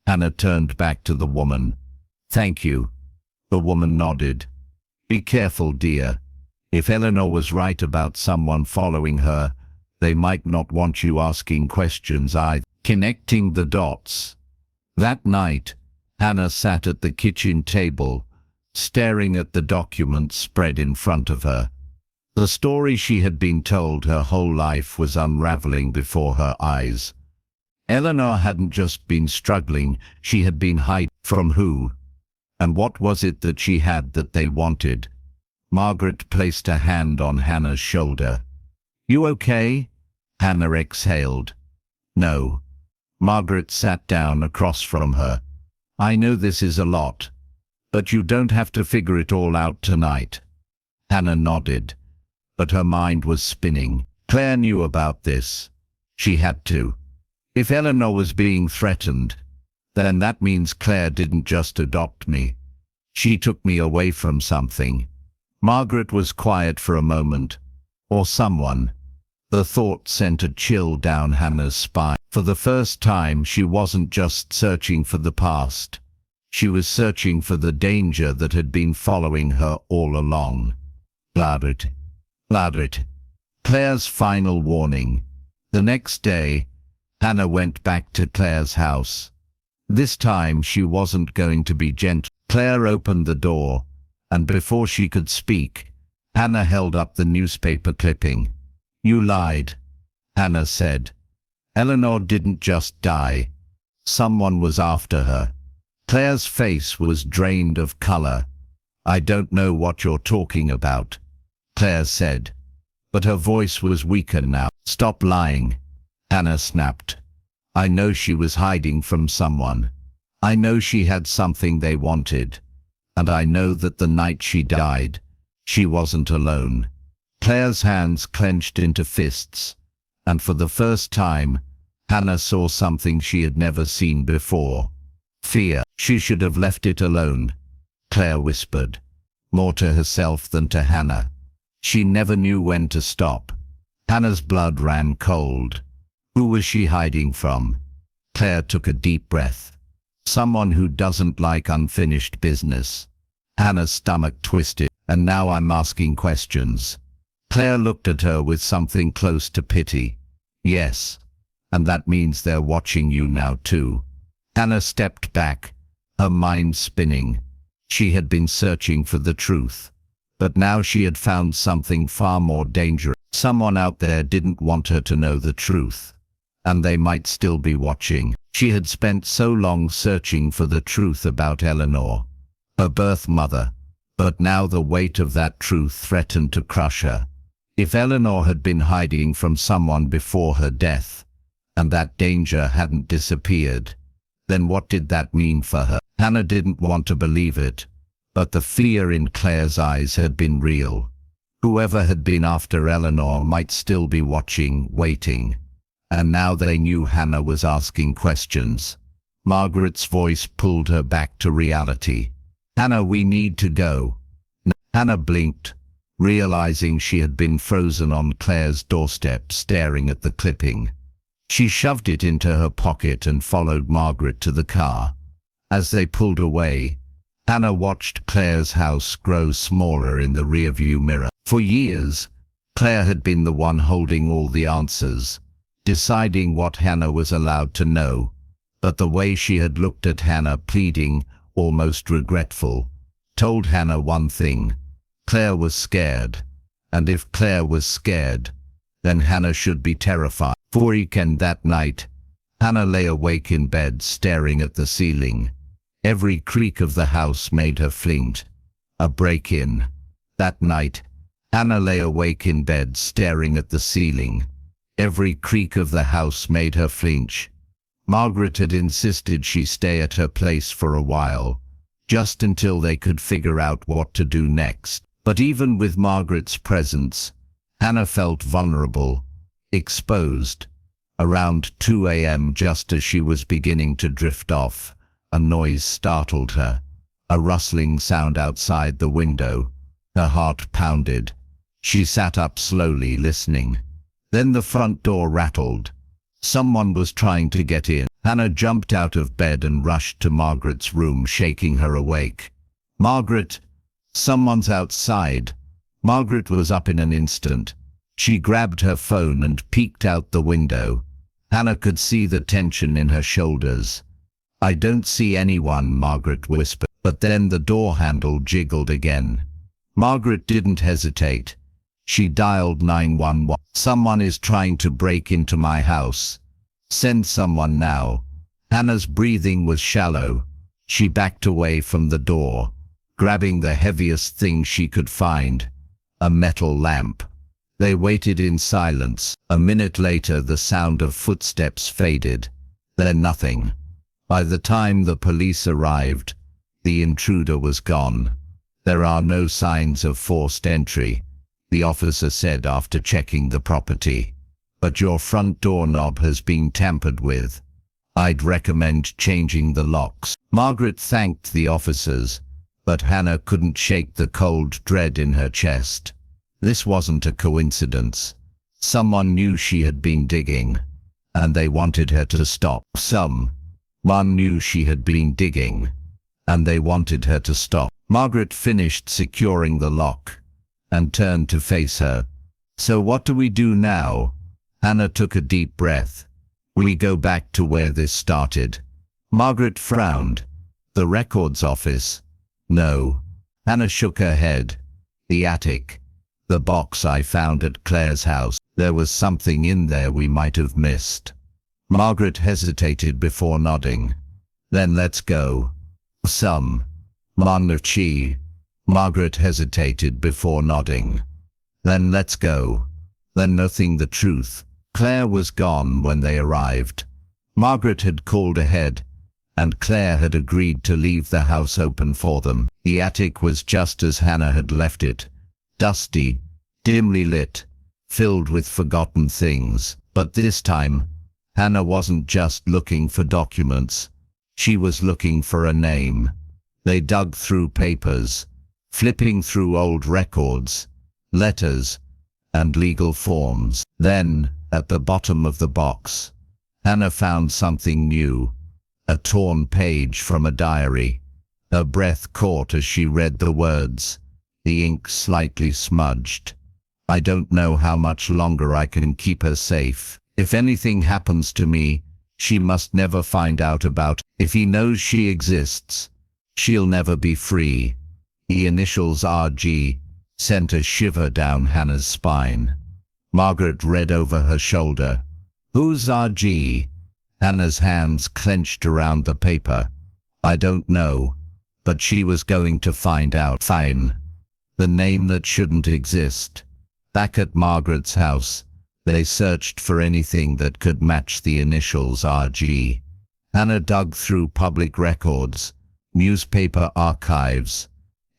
Hannah turned back to the woman. "Thank you." The woman nodded. "Be careful, dear. If Eleanor was right about someone following her, they might not want you asking questions either." Connecting the dots. That night, Hannah sat at the kitchen table, staring at the documents spread in front of her. The story she had been told her whole life was unraveling before her eyes. Eleanor hadn't just been struggling, she had been hiding. From who? And what was it that she had that they wanted? Margaret placed a hand on Hannah's shoulder. "You okay?" Hannah exhaled. "No." Margaret sat down across from her. "I know this is a lot, but you don't have to figure it all out tonight." Hannah nodded, but her mind was spinning. Claire knew about this. She had to. If Eleanor was being threatened, then that means Claire didn't just adopt me. She took me away from something. Margaret was quiet for a moment. Or someone. The thought sent a chill down Hannah's spine. For the first time, she wasn't just searching for the past. She was searching for the danger that had been following her all along. Margaret. Claire's final warning. The next day, Hannah went back to Claire's house. This time she wasn't going to be gentle. Claire opened the door, and before she could speak, Hannah held up the newspaper clipping. "You lied," Hannah said. "Eleanor didn't just die. Someone was after her." Claire's face was drained of color. "I don't know what you're talking about," Claire said, but her voice was weaker now. "Stop lying," Hannah snapped. "I know she was hiding from someone. I know she had something they wanted. And I know that the night she died, She wasn't alone. Claire's hands clenched into fists, and for the first time, Hannah saw something she had never seen before. Fear. She should have left it alone, Claire whispered, more to herself than to Hannah. She never knew when to stop. Hannah's blood ran cold. Who was she hiding from? Claire took a deep breath. Someone who doesn't like unfinished business. Hannah's stomach twisted. And now I'm asking questions. Claire looked at her with something close to pity. Yes. And that means they're watching you now too. Hannah stepped back, her mind spinning. She had been searching for the truth. But now she had found something far more dangerous. Someone out there didn't want her to know the truth. And they might still be watching. She had spent so long searching for the truth about Eleanor, her birth mother. But now the weight of that truth threatened to crush her. If Eleanor had been hiding from someone before her death, and that danger hadn't disappeared, then what did that mean for her? Hannah didn't want to believe it, but the fear in Claire's eyes had been real. Whoever had been after Eleanor might still be watching, waiting. And now they knew Hannah was asking questions. Margaret's voice pulled her back to reality. Hannah, we need to go. Hannah blinked, realizing she had been frozen on Claire's doorstep staring at the clipping. She shoved it into her pocket and followed Margaret to the car. As they pulled away, Hannah watched Claire's house grow smaller in the rearview mirror. For years, Claire had been the one holding all the answers, deciding what Hannah was allowed to know. But the way she had looked at Hannah, pleading, almost regretful, told Hannah one thing. Claire was scared. And if Claire was scared, then Hannah should be terrified. For weekend that night, Hannah lay awake in bed staring at the ceiling. Every creak of the house made her flinch. A break-in. That night, Hannah lay awake in bed staring at the ceiling. Every creak of the house made her flinch. Margaret had insisted she stay at her place for a while, just until they could figure out what to do next. But even with Margaret's presence, Hannah felt vulnerable, exposed. Around 2 a.m., just as she was beginning to drift off, a noise startled her. A rustling sound outside the window. Her heart pounded. She sat up slowly, listening. Then the front door rattled. Someone was trying to get in. Hannah jumped out of bed and rushed to Margaret's room, shaking her awake. Margaret, someone's outside. Margaret was up in an instant. She grabbed her phone and peeked out the window. Hannah could see the tension in her shoulders. I don't see anyone, Margaret whispered. But then the door handle jiggled again. Margaret didn't hesitate. She dialed 911. Someone is trying to break into my house. Send someone now. Hannah's breathing was shallow. She backed away from the door, grabbing the heaviest thing she could find, a metal lamp. They waited in silence. A minute later, the sound of footsteps faded. Then nothing. By the time the police arrived, the intruder was gone. There are no signs of forced entry, the officer said after checking the property. But your front doorknob has been tampered with. I'd recommend changing the locks. Margaret thanked the officers, but Hannah couldn't shake the cold dread in her chest. This wasn't a coincidence. Someone knew she had been digging, and they wanted her to stop. Someone knew she had been digging, and they wanted her to stop. Margaret finished securing the lock and turned to face her. So what do we do now? Hannah took a deep breath. We go back to where this started. Margaret frowned. The records office? No. Hannah shook her head. The attic. The box I found at Claire's house. There was something in there we might have missed. Margaret hesitated before nodding. Then let's go. Monarchy. Margaret hesitated before nodding. Then let's go. Then nothing the truth. Claire was gone when they arrived. Margaret had called ahead, and Claire had agreed to leave the house open for them. The attic was just as Hannah had left it, dusty, dimly lit, filled with forgotten things. But this time, Hannah wasn't just looking for documents. She was looking for a name. They dug through papers, flipping through old records, letters, and legal forms. Then, at the bottom of the box, Hannah found something new, a torn page from a diary. Her breath caught as she read the words, the ink slightly smudged. I don't know how much longer I can keep her safe. If anything happens to me, she must never find out about. If he knows she exists, she'll never be free. The initials RG sent a shiver down Hannah's spine. Margaret read over her shoulder. Who's RG? Hannah's hands clenched around the paper. I don't know, but she was going to find out. Fine. The name that shouldn't exist. Back at Margaret's house, they searched for anything that could match the initials RG. Hannah dug through public records, newspaper archives,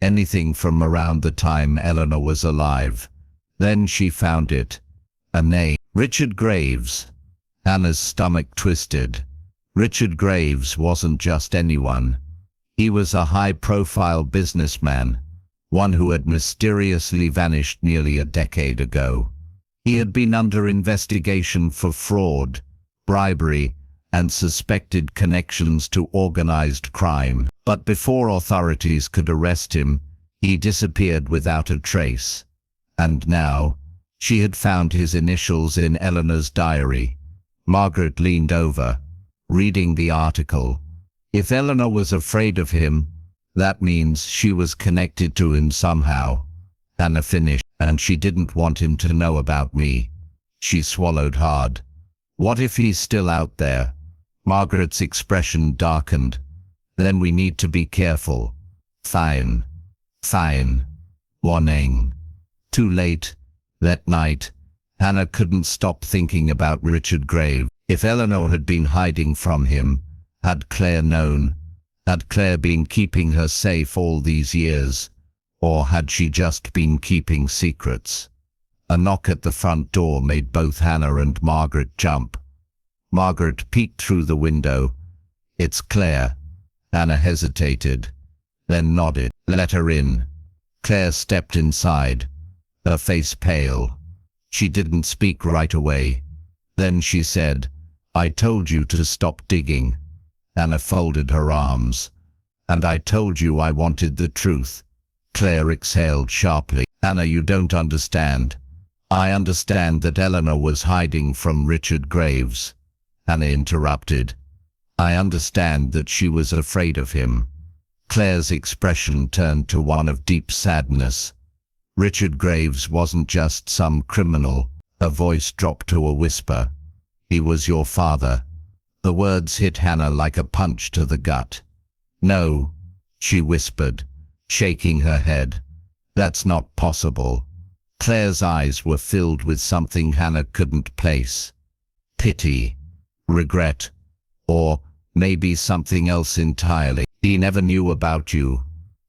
anything from around the time Eleanor was alive. Then she found it. A name. Richard Graves. Hannah's stomach twisted. Richard Graves wasn't just anyone. He was a high-profile businessman, one who had mysteriously vanished nearly a decade ago. He had been under investigation for fraud, bribery, and suspected connections to organized crime. But before authorities could arrest him, he disappeared without a trace. And now, she had found his initials in Eleanor's diary. Margaret leaned over, reading the article. If Eleanor was afraid of him, that means she was connected to him somehow. Hannah finished, and she didn't want him to know about me. She swallowed hard. What if he's still out there? Margaret's expression darkened. Then we need to be careful. Fine. Fine. Warning. Too late. That night, Hannah couldn't stop thinking about Richard Graves. If Eleanor had been hiding from him, had Claire known? Had Claire been keeping her safe all these years? Or had she just been keeping secrets? A knock at the front door made both Hannah and Margaret jump. Margaret peeked through the window. It's Claire. Hannah hesitated, then nodded. Let her in. Claire stepped inside, her face pale. She didn't speak right away. Then she said, I told you to stop digging. Hannah folded her arms. And I told you I wanted the truth. Claire exhaled sharply. Hannah, you don't understand. I understand that Eleanor was hiding from Richard Graves. Hannah interrupted. I understand that she was afraid of him. Claire's expression turned to one of deep sadness. Richard Graves wasn't just some criminal. Her voice dropped to a whisper. He was your father. The words hit Hannah like a punch to the gut. No, she whispered, shaking her head. That's not possible. Claire's eyes were filled with something Hannah couldn't place. Pity, regret, or maybe something else entirely. He never knew about you,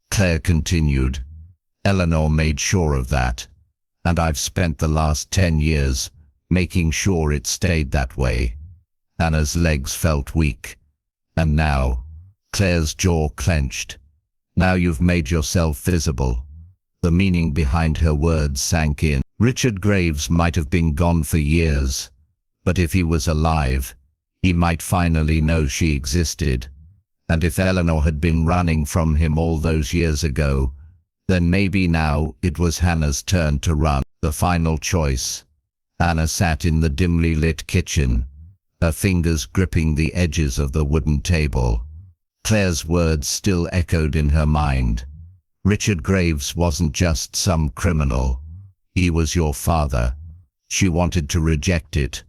Claire continued. Eleanor made sure of that. And I've spent the last 10 years making sure it stayed that way. Hannah's legs felt weak. And now, Claire's jaw clenched. Now you've made yourself visible. The meaning behind her words sank in. Richard Graves might have been gone for years, but if he was alive, he might finally know she existed. And if Eleanor had been running from him all those years ago, then maybe now it was Hannah's turn to run. The final choice. Hannah sat in the dimly lit kitchen, her fingers gripping the edges of the wooden table. Claire's words still echoed in her mind. Richard Graves wasn't just some criminal. He was your father. She wanted to reject it,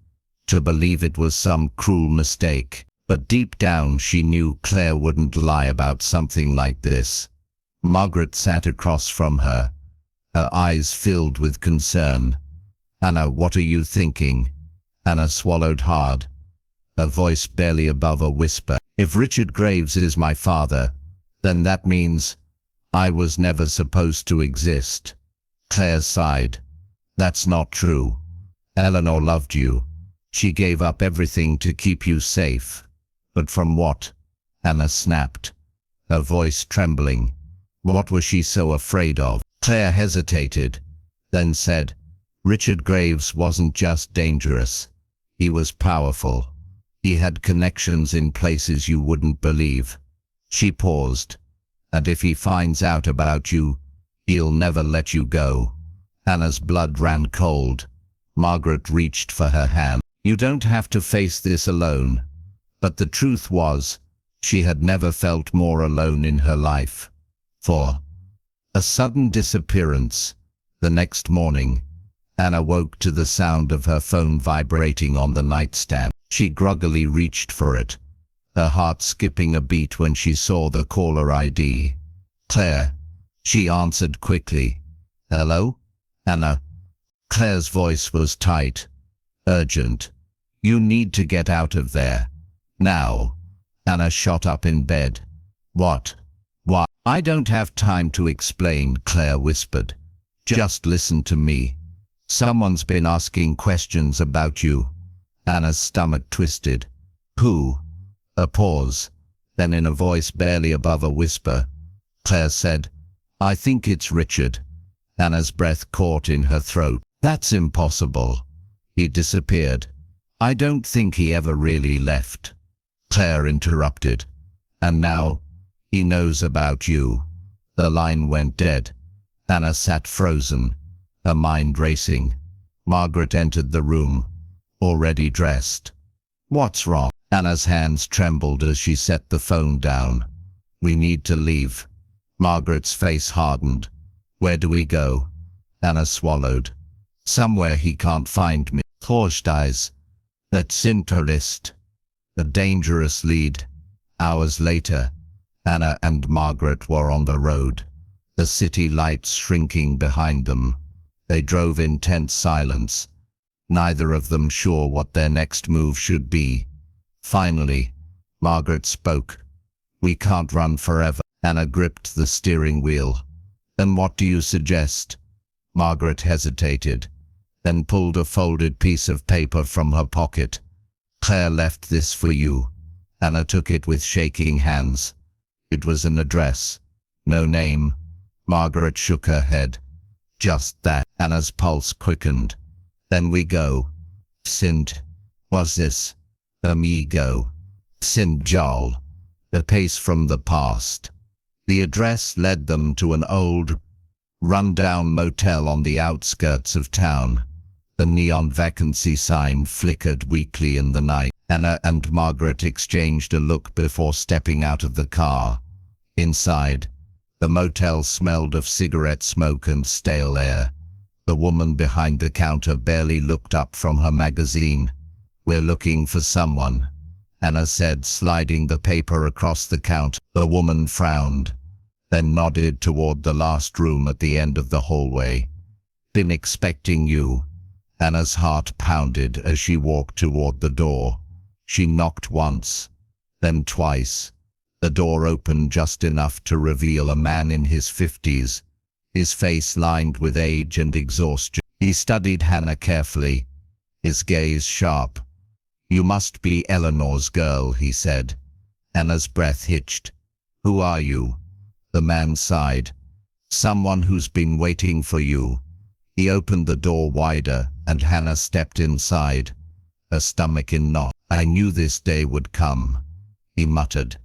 to believe it was some cruel mistake. But deep down she knew Claire wouldn't lie about something like this. Margaret sat across from her, her eyes filled with concern. Hannah, what are you thinking? Hannah swallowed hard, her voice barely above a whisper. If Richard Graves is my father, then that means I was never supposed to exist. Claire sighed. That's not true. Eleanor loved you. She gave up everything to keep you safe. But from what? Anna snapped, her voice trembling. What was she so afraid of? Claire hesitated, then said, Richard Graves wasn't just dangerous. He was powerful. He had connections in places you wouldn't believe. She paused. And if he finds out about you, he'll never let you go. Anna's blood ran cold. Margaret reached for her hand. You don't have to face this alone. But the truth was, she had never felt more alone in her life. For a sudden disappearance. The next morning, Anna woke to the sound of her phone vibrating on the nightstand. She groggily reached for it, her heart skipping a beat when she saw the caller ID. Claire. She answered quickly. Hello? Anna. Claire's voice was tight, urgent. You need to get out of there. Now. Anna shot up in bed. What? Why? I don't have time to explain, Claire whispered. Just listen to me. Someone's been asking questions about you. Anna's stomach twisted. Who? A pause. Then in a voice barely above a whisper, Claire said, I think it's Richard. Anna's breath caught in her throat. That's impossible. He disappeared. I don't think he ever really left. Claire interrupted. And now, he knows about you. The line went dead. Anna sat frozen, her mind racing. Margaret entered the room, already dressed. What's wrong? Anna's hands trembled as she set the phone down. We need to leave. Margaret's face hardened. Where do we go? Anna swallowed. Somewhere he can't find me. Horsteyes. That's interest. A dangerous lead. Hours later, Anna and Margaret were on the road, the city lights shrinking behind them. They drove in tense silence, neither of them sure what their next move should be. Finally, Margaret spoke. We can't run forever. Anna gripped the steering wheel. Then what do you suggest? Margaret hesitated, then pulled a folded piece of paper from her pocket. Claire left this for you. Anna took it with shaking hands. It was an address. No name. Margaret shook her head. Just that. Anna's pulse quickened. Then we go. Sind. Was this? Amigo. Sind Jal. A pace from the past. The address led them to an old, run-down motel on the outskirts of town. The neon vacancy sign flickered weakly in the night. Anna and Margaret exchanged a look before stepping out of the car. Inside, the motel smelled of cigarette smoke and stale air. The woman behind the counter barely looked up from her magazine. We're looking for someone, Anna said, sliding the paper across the counter. The woman frowned, then nodded toward the last room at the end of the hallway. Been expecting you. Anna's heart pounded as she walked toward the door. She knocked once, then twice. The door opened just enough to reveal a man in his 50s, his face lined with age and exhaustion. He studied Hannah carefully, his gaze sharp. You must be Eleanor's girl, he said. Anna's breath hitched. Who are you? The man sighed. Someone who's been waiting for you. He opened the door wider, and Hannah stepped inside, her stomach in knots. I knew this day would come, he muttered.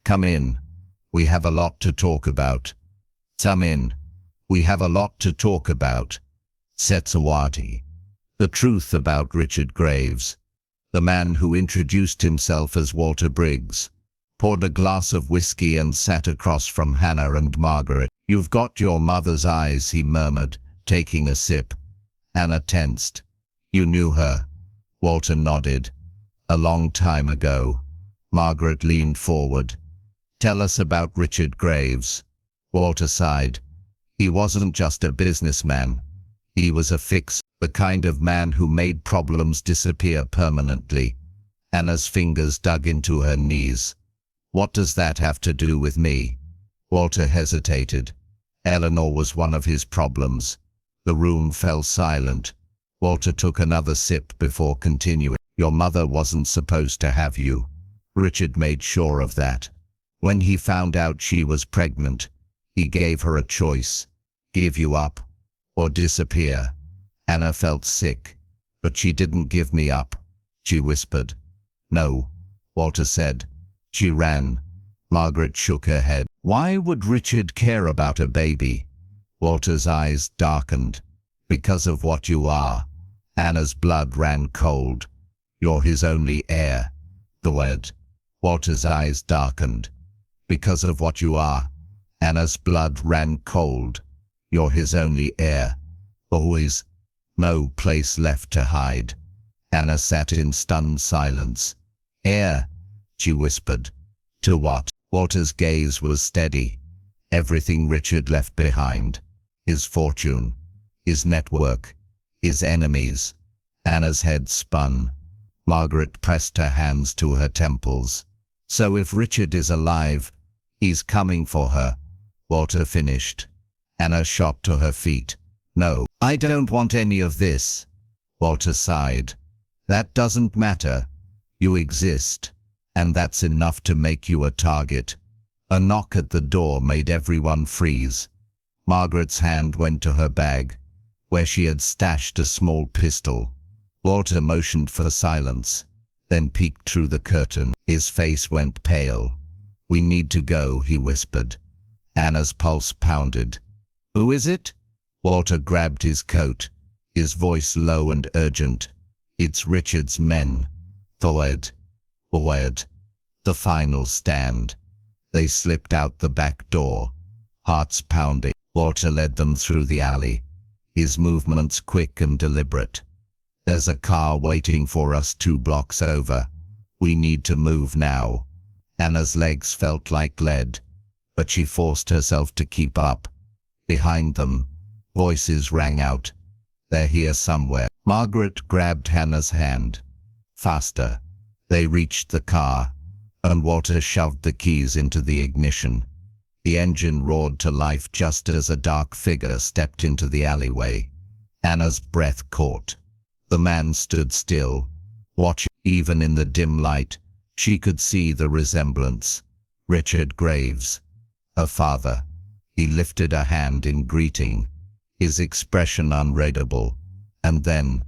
Come in. We have a lot to talk about. Come in. We have a lot to talk about, said Sawati. The truth about Richard Graves, the man who introduced himself as Walter Briggs, poured a glass of whiskey and sat across from Hannah and Margaret. You've got your mother's eyes, he murmured, taking a sip. Hannah tensed. You knew her? Walter nodded. A long time ago. Margaret leaned forward. Tell us about Richard Graves. Walter sighed. He wasn't just a businessman. He was a fixer, the kind of man who made problems disappear permanently. Anna's fingers dug into her knees. What does that have to do with me? Walter hesitated. Eleanor was one of his problems. The room fell silent. Walter took another sip before continuing. Your mother wasn't supposed to have you. Richard made sure of that. When he found out she was pregnant, he gave her a choice. Give you up or disappear. Anna felt sick, but she didn't give me up. She whispered. No, Walter said. She ran. Margaret shook her head. Why would Richard care about a baby? Walter's eyes darkened. Because of what you are. Anna's blood ran cold. You're his only heir. The word. Walter's eyes darkened. Because of what you are. Anna's blood ran cold. You're his only heir. Always. No place left to hide. Anna sat in stunned silence. Heir, she whispered. To what? Walter's gaze was steady. Everything Richard left behind. His fortune. His network. His enemies. Anna's head spun. Margaret pressed her hands to her temples. So if Richard is alive, he's coming for her. Walter finished. Anna shot to her feet. No, I don't want any of this. Walter sighed. That doesn't matter. You exist. And that's enough to make you a target. A knock at the door made everyone freeze. Margaret's hand went to her bag, where she had stashed a small pistol. Walter motioned for silence, then peeked through the curtain. His face went pale. We need to go, he whispered. Anna's pulse pounded. Who is it? Walter grabbed his coat, his voice low and urgent. It's Richard's men. Forward. Forward. The final stand. They slipped out the back door, hearts pounding. Walter led them through the alley, his movements quick and deliberate. There's a car waiting for us 2 blocks over. We need to move now. Anna's legs felt like lead, but she forced herself to keep up. Behind them, voices rang out. They're here somewhere. Margaret grabbed Hannah's hand. Faster. They reached the car, and Walter shoved the keys into the ignition. The engine roared to life just as a dark figure stepped into the alleyway. Anna's breath caught. The man stood still, watching. Even in the dim light, she could see the resemblance. Richard Graves. Her father. He lifted a hand in greeting, his expression unreadable. And then,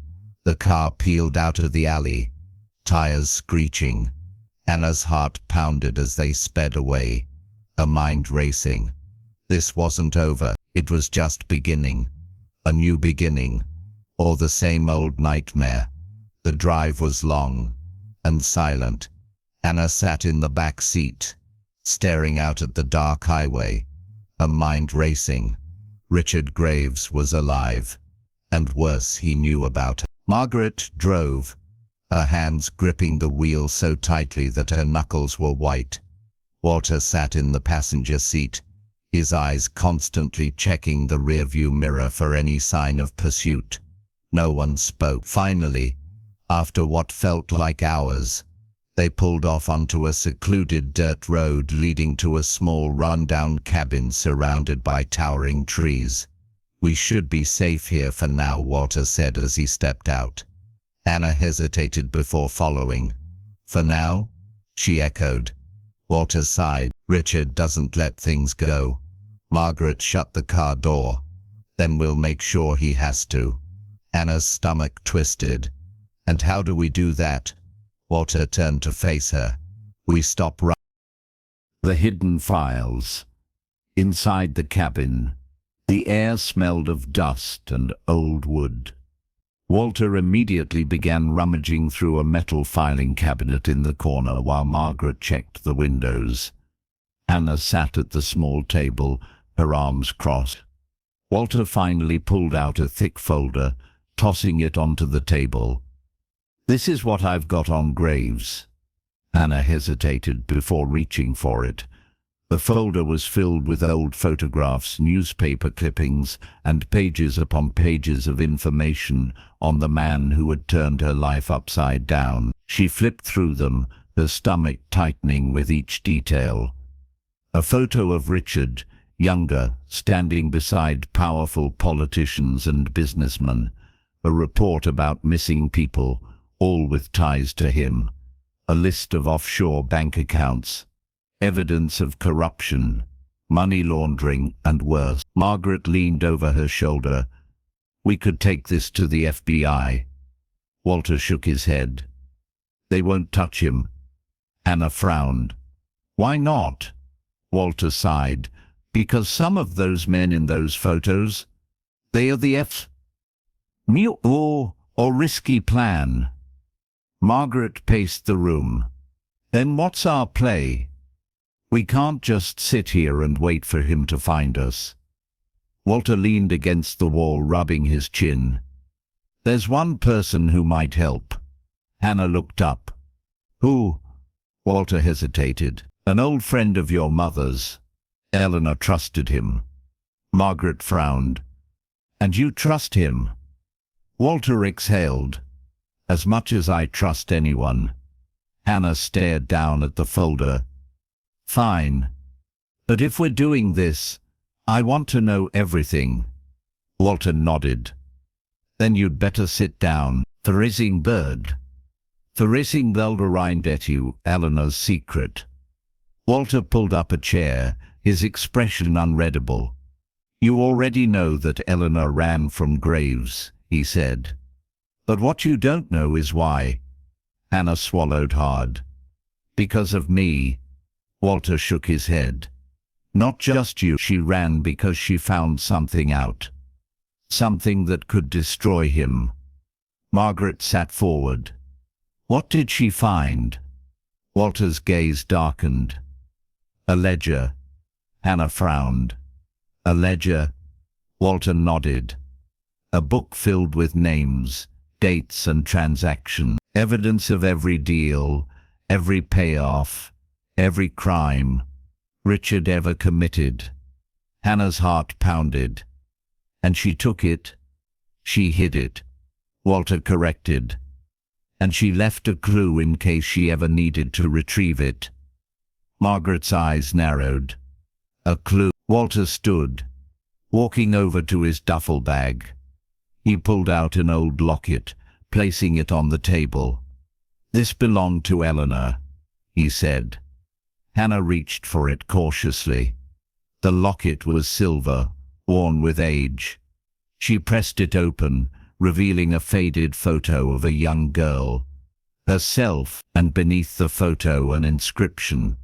the car peeled out of the alley, tires screeching. Anna's heart pounded as they sped away, her mind racing. This wasn't over, it was just beginning. A new beginning, or the same old nightmare. The drive was long and silent. Anna sat in the back seat, staring out at the dark highway, her mind racing. Richard Graves was alive, and worse, he knew about her. Margaret drove, her hands gripping the wheel so tightly that her knuckles were white. Walter sat in the passenger seat, his eyes constantly checking the rearview mirror for any sign of pursuit. No one spoke. Finally, after what felt like hours, they pulled off onto a secluded dirt road leading to a small rundown cabin surrounded by towering trees. We should be safe here for now, Walter said as he stepped out. Anna hesitated before following. For now? She echoed. Walter sighed. Richard doesn't let things go. Margaret shut the car door. Then we'll make sure he has to. Anna's stomach twisted. And how do we do that? Walter turned to face her. We stop right. The hidden files. Inside the cabin, the air smelled of dust and old wood. Walter immediately began rummaging through a metal filing cabinet in the corner while Margaret checked the windows. Anna sat at the small table, her arms crossed. Walter finally pulled out a thick folder, tossing it onto the table. This is what I've got on Graves. Anna hesitated before reaching for it. The folder was filled with old photographs, newspaper clippings, and pages upon pages of information on the man who had turned her life upside down. She flipped through them, her stomach tightening with each detail. A photo of Richard, younger, standing beside powerful politicians and businessmen, a report about missing people, all with ties to him, a list of offshore bank accounts, evidence of corruption, money laundering, and worse. Margaret leaned over her shoulder. "We could take this to the FBI." Walter shook his head. "They won't touch him." Hannah frowned. "Why not?" Walter sighed. "Because some of those men in those photos, they are the or risky plan." Margaret paced the room. "Then what's our play? We can't just sit here and wait for him to find us." Walter leaned against the wall, rubbing his chin. "There's one person who might help." Hannah looked up. "Who?" Walter hesitated. "An old friend of your mother's. Eleanor trusted him." Margaret frowned. "And you trust him?" Walter exhaled. "As much as I trust anyone." Hannah stared down at the folder. "Fine. But if we're doing this, I want to know everything." Walter nodded. "Then you'd better sit down." Verissing bird. Verissing Veldereindetu, Eleanor's secret. Walter pulled up a chair, his expression unreadable. "You already know that Eleanor ran from Graves," he said. "But what you don't know is why." Hannah swallowed hard. "Because of me." Walter shook his head. "Not just you. She ran because she found something out. Something that could destroy him." Margaret sat forward. "What did she find?" Walter's gaze darkened. "A ledger." Hannah frowned. "A ledger?" Walter nodded. "A book filled with names, dates and transactions, evidence of every deal, every payoff, every crime Richard ever committed." Hannah's heart pounded. "And she took it?" "She hid it," Walter corrected. "And she left a clue in case she ever needed to retrieve it." Margaret's eyes narrowed. "A clue?" Walter stood, walking over to his duffel bag. He pulled out an old locket, placing it on the table. "This belonged to Eleanor," he said. Hannah reached for it cautiously. The locket was silver, worn with age. She pressed it open, revealing a faded photo of a young girl, herself, and beneath the photo an inscription.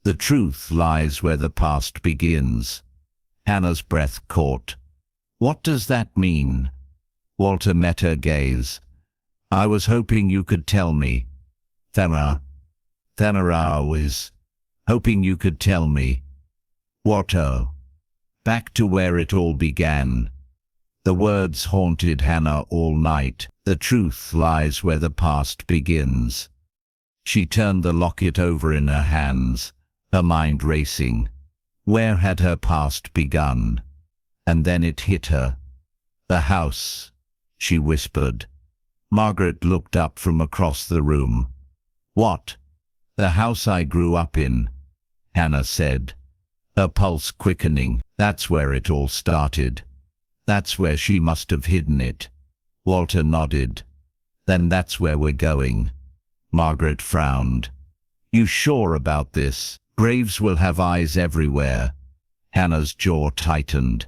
"The truth lies where the past begins." Hannah's breath caught. "What does that mean?" Walter met her gaze. "I was hoping you could tell me." Thanara was hoping you could tell me. "What?" "Back to where it all began." The words haunted Hannah all night. "The truth lies where the past begins." She turned the locket over in her hands, her mind racing. Where had her past begun? And then it hit her. "The house," she whispered. Margaret looked up from across the room. "What?" "The house I grew up in," Hannah said, her pulse quickening. "That's where it all started. That's where she must have hidden it." Walter nodded. "Then that's where we're going." Margaret frowned. "You sure about this? Graves will have eyes everywhere." Hannah's jaw tightened.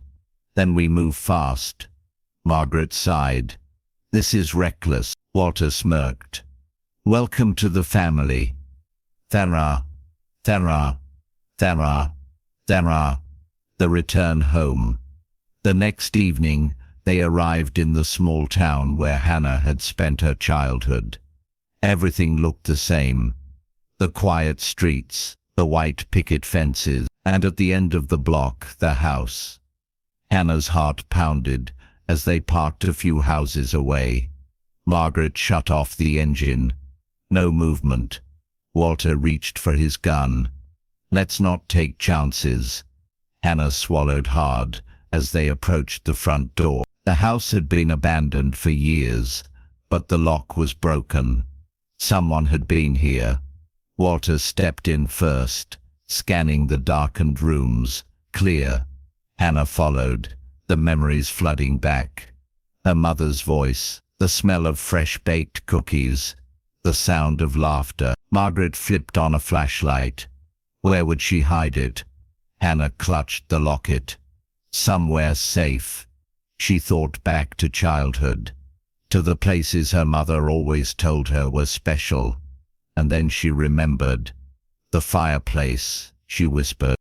"Then we move fast." Margaret sighed. "This is reckless." Walter smirked. "Welcome to the family." Thanara. The return home. The next evening, they arrived in the small town where Hannah had spent her childhood. Everything looked the same. The quiet streets, the white picket fences, and at the end of the block, the house. Hannah's heart pounded as they parked a few houses away. Margaret shut off the engine. No movement. Walter reached for his gun. "Let's not take chances." Hannah swallowed hard as they approached the front door. The house had been abandoned for years, but the lock was broken. Someone had been here. Walter stepped in first, scanning the darkened rooms, clear. Hannah followed, the memories flooding back. Her mother's voice, the smell of fresh-baked cookies, the sound of laughter. Margaret flipped on a flashlight. Where would she hide it? Hannah clutched the locket. Somewhere safe. She thought back to childhood, to the places her mother always told her were special. And then she remembered. The fireplace, she whispered.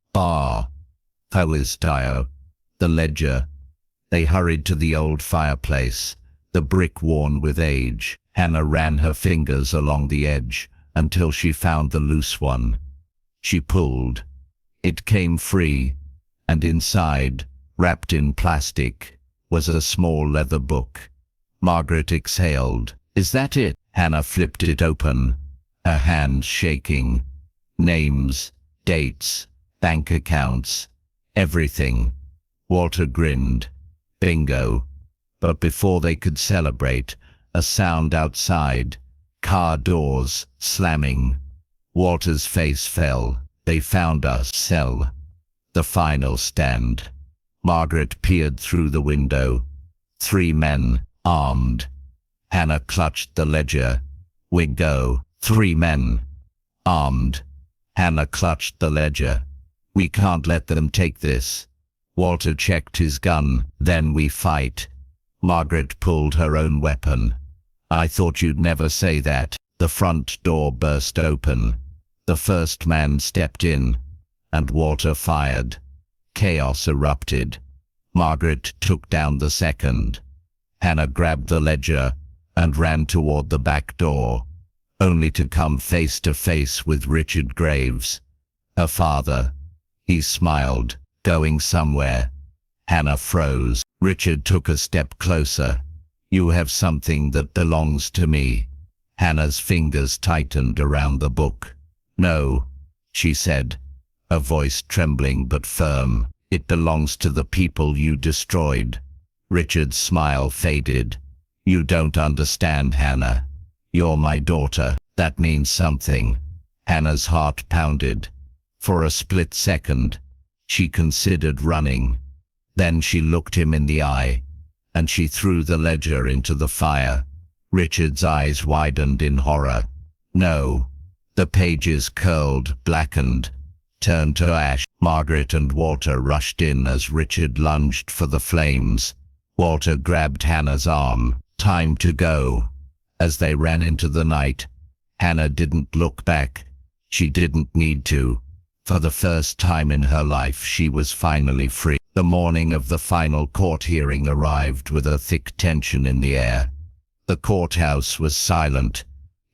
How is Dio? The ledger. They hurried to the old fireplace, the brick worn with age. Hannah ran her fingers along the edge until she found the loose one. She pulled. It came free, and inside, wrapped in plastic, was a small leather book. Margaret exhaled. Is that it? Hannah flipped it open, her hands shaking. Names, dates, bank accounts, everything. Walter grinned. Bingo. But before they could celebrate, a sound outside. Car doors slamming. Walter's face fell. They found us. Cell. The final stand. Margaret peered through the window. 3 men, armed. Hannah clutched the ledger. We go. 3 men, armed. Hannah clutched the ledger. We can't let them take this. Walter checked his gun. Then we fight. Margaret pulled her own weapon. I thought you'd never say that. The front door burst open. The first man stepped in, and Walter fired. Chaos erupted. Margaret took down the second. Hannah grabbed the ledger and ran toward the back door, only to come face to face with Richard Graves, her father. He smiled. Going somewhere. Hannah froze. Richard took a step closer. You have something that belongs to me. Hannah's fingers tightened around the book. No, she said, her voice trembling but firm. It belongs to the people you destroyed. Richard's smile faded. You don't understand, Hannah. You're my daughter. That means something. Hannah's heart pounded. For a split second, she considered running. Then she looked him in the eye, and she threw the ledger into the fire. Richard's eyes widened in horror. No. The pages curled, blackened, turned to ash. Margaret and Walter rushed in as Richard lunged for the flames. Walter grabbed Hannah's arm. Time to go. As they ran into the night, Hannah didn't look back. She didn't need to. For the first time in her life, she was finally free. The morning of the final court hearing arrived with a thick tension in the air. The courthouse was silent,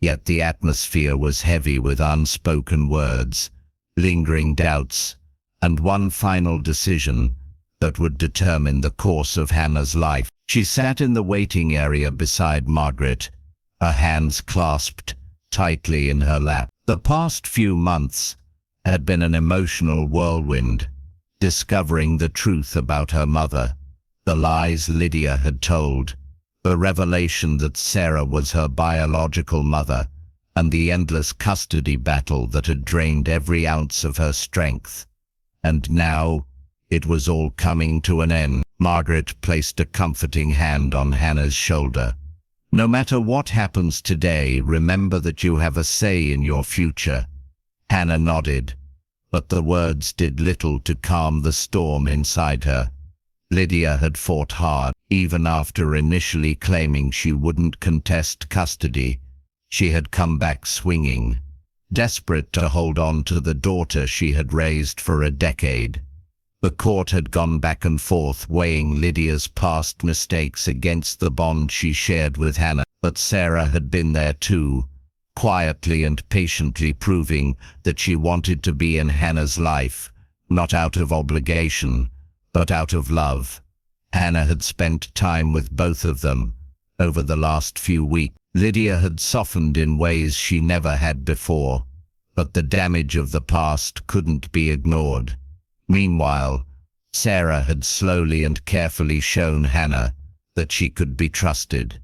yet the atmosphere was heavy with unspoken words, lingering doubts, and one final decision that would determine the course of Hannah's life. She sat in the waiting area beside Margaret, her hands clasped tightly in her lap. The past few months had been an emotional whirlwind, discovering the truth about her mother, the lies Lydia had told, the revelation that Sarah was her biological mother, and the endless custody battle that had drained every ounce of her strength. And now, it was all coming to an end. Margaret placed a comforting hand on Hannah's shoulder. No matter what happens today, remember that you have a say in your future. Hannah nodded, but the words did little to calm the storm inside her. Lydia had fought hard, even after initially claiming she wouldn't contest custody. She had come back swinging, desperate to hold on to the daughter she had raised for a decade. The court had gone back and forth, weighing Lydia's past mistakes against the bond she shared with Hannah. But Sarah had been there too, quietly and patiently proving that she wanted to be in Hannah's life, not out of obligation, but out of love. Hannah had spent time with both of them over the last few weeks. Lydia had softened in ways she never had before, but the damage of the past couldn't be ignored. Meanwhile, Sarah had slowly and carefully shown Hannah that she could be trusted.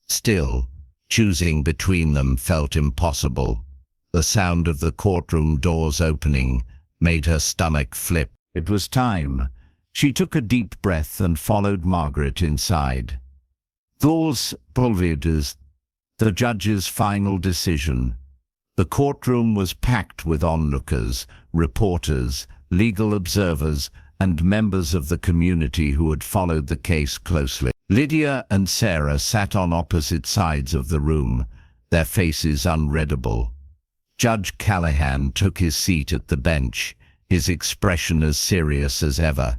Still, choosing between them felt impossible. The sound of the courtroom doors opening made her stomach flip. It was time. She took a deep breath and followed Margaret inside. Those pulvedas, the judge's final decision. The courtroom was packed with onlookers, reporters, legal observers, and members of the community who had followed the case closely. Lydia and Sarah sat on opposite sides of the room, their faces unreadable. Judge Callahan took his seat at the bench, his expression as serious as ever.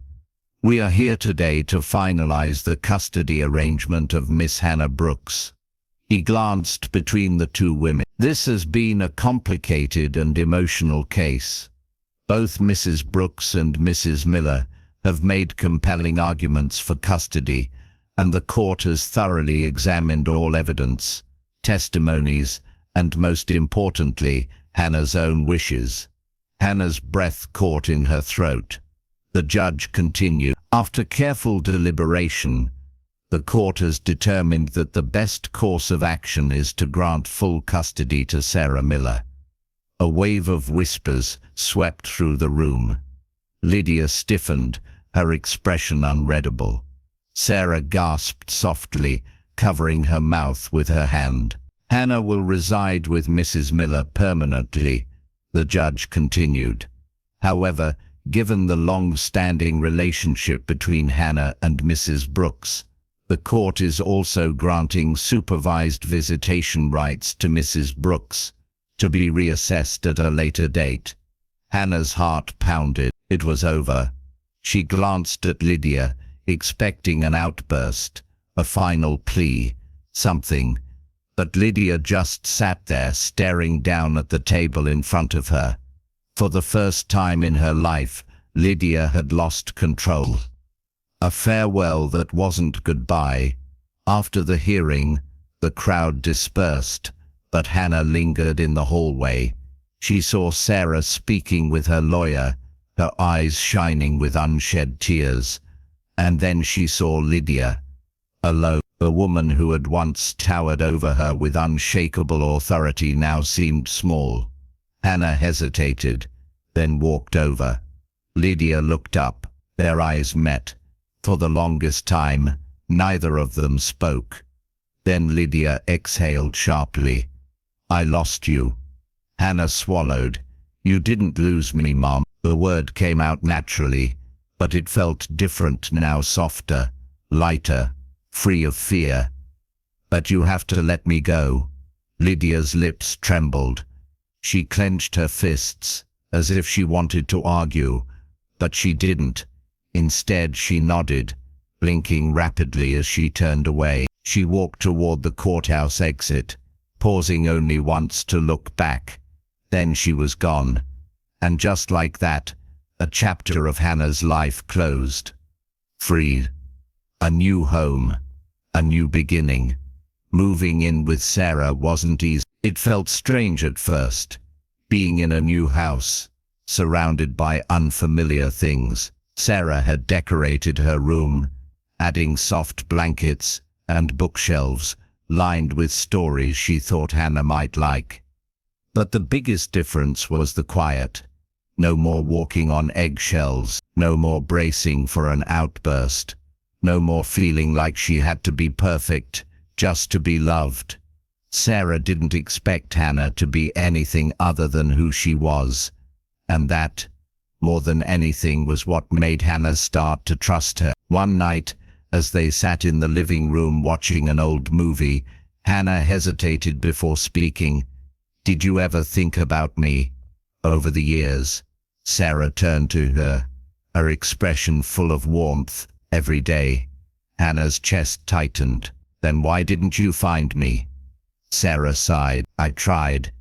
"We are here today to finalize the custody arrangement of Miss Hannah Brooks." He glanced between the two women. "This has been a complicated and emotional case. Both Mrs. Brooks and Mrs. Miller have made compelling arguments for custody, and the court has thoroughly examined all evidence, testimonies, and most importantly, Hannah's own wishes." Hannah's breath caught in her throat. The judge continued, "After careful deliberation, the court has determined that the best course of action is to grant full custody to Sarah Miller." A wave of whispers swept through the room. Lydia stiffened, her expression unreadable. Sarah gasped softly, covering her mouth with her hand. "Hannah will reside with Mrs. Miller permanently," the judge continued. "However, given the long-standing relationship between Hannah and Mrs. Brooks, the court is also granting supervised visitation rights to Mrs. Brooks, to be reassessed at a later date." Hannah's heart pounded. It was over. She glanced at Lydia, expecting an outburst, a final plea, something. But Lydia just sat there staring down at the table in front of her. For the first time in her life, Lydia had lost control. A farewell that wasn't goodbye. After the hearing, the crowd dispersed, but Hannah lingered in the hallway. She saw Sarah speaking with her lawyer, her eyes shining with unshed tears. And then she saw Lydia, alone. The woman who had once towered over her with unshakable authority now seemed small. Hannah hesitated, then walked over. Lydia looked up. Their eyes met. For the longest time, neither of them spoke. Then Lydia exhaled sharply. "I lost you." Hannah swallowed. "You didn't lose me, Mom." The word came out naturally, but it felt different now, softer, lighter, free of fear. "But you have to let me go." Lydia's lips trembled. She clenched her fists, as if she wanted to argue, but she didn't. Instead, she nodded, blinking rapidly as she turned away. She walked toward the courthouse exit, pausing only once to look back. Then she was gone. And just like that, a chapter of Hannah's life closed. Free. A new home. A new beginning. Moving in with Sarah wasn't easy. It felt strange at first, being in a new house, surrounded by unfamiliar things. Sarah had decorated her room, adding soft blankets and bookshelves lined with stories she thought Hannah might like. But the biggest difference was the quiet. No more walking on eggshells, no more bracing for an outburst, no more feeling like she had to be perfect just to be loved. Sarah didn't expect Hannah to be anything other than who she was, and that, more than anything, was what made Hannah start to trust her. One night, as they sat in the living room watching an old movie, Hannah hesitated before speaking. "Did you ever think about me over the years?" Sarah turned to her, her expression full of warmth. "Every day." Hannah's chest tightened. "Then why didn't you find me?" Sarah sighed. "I tried,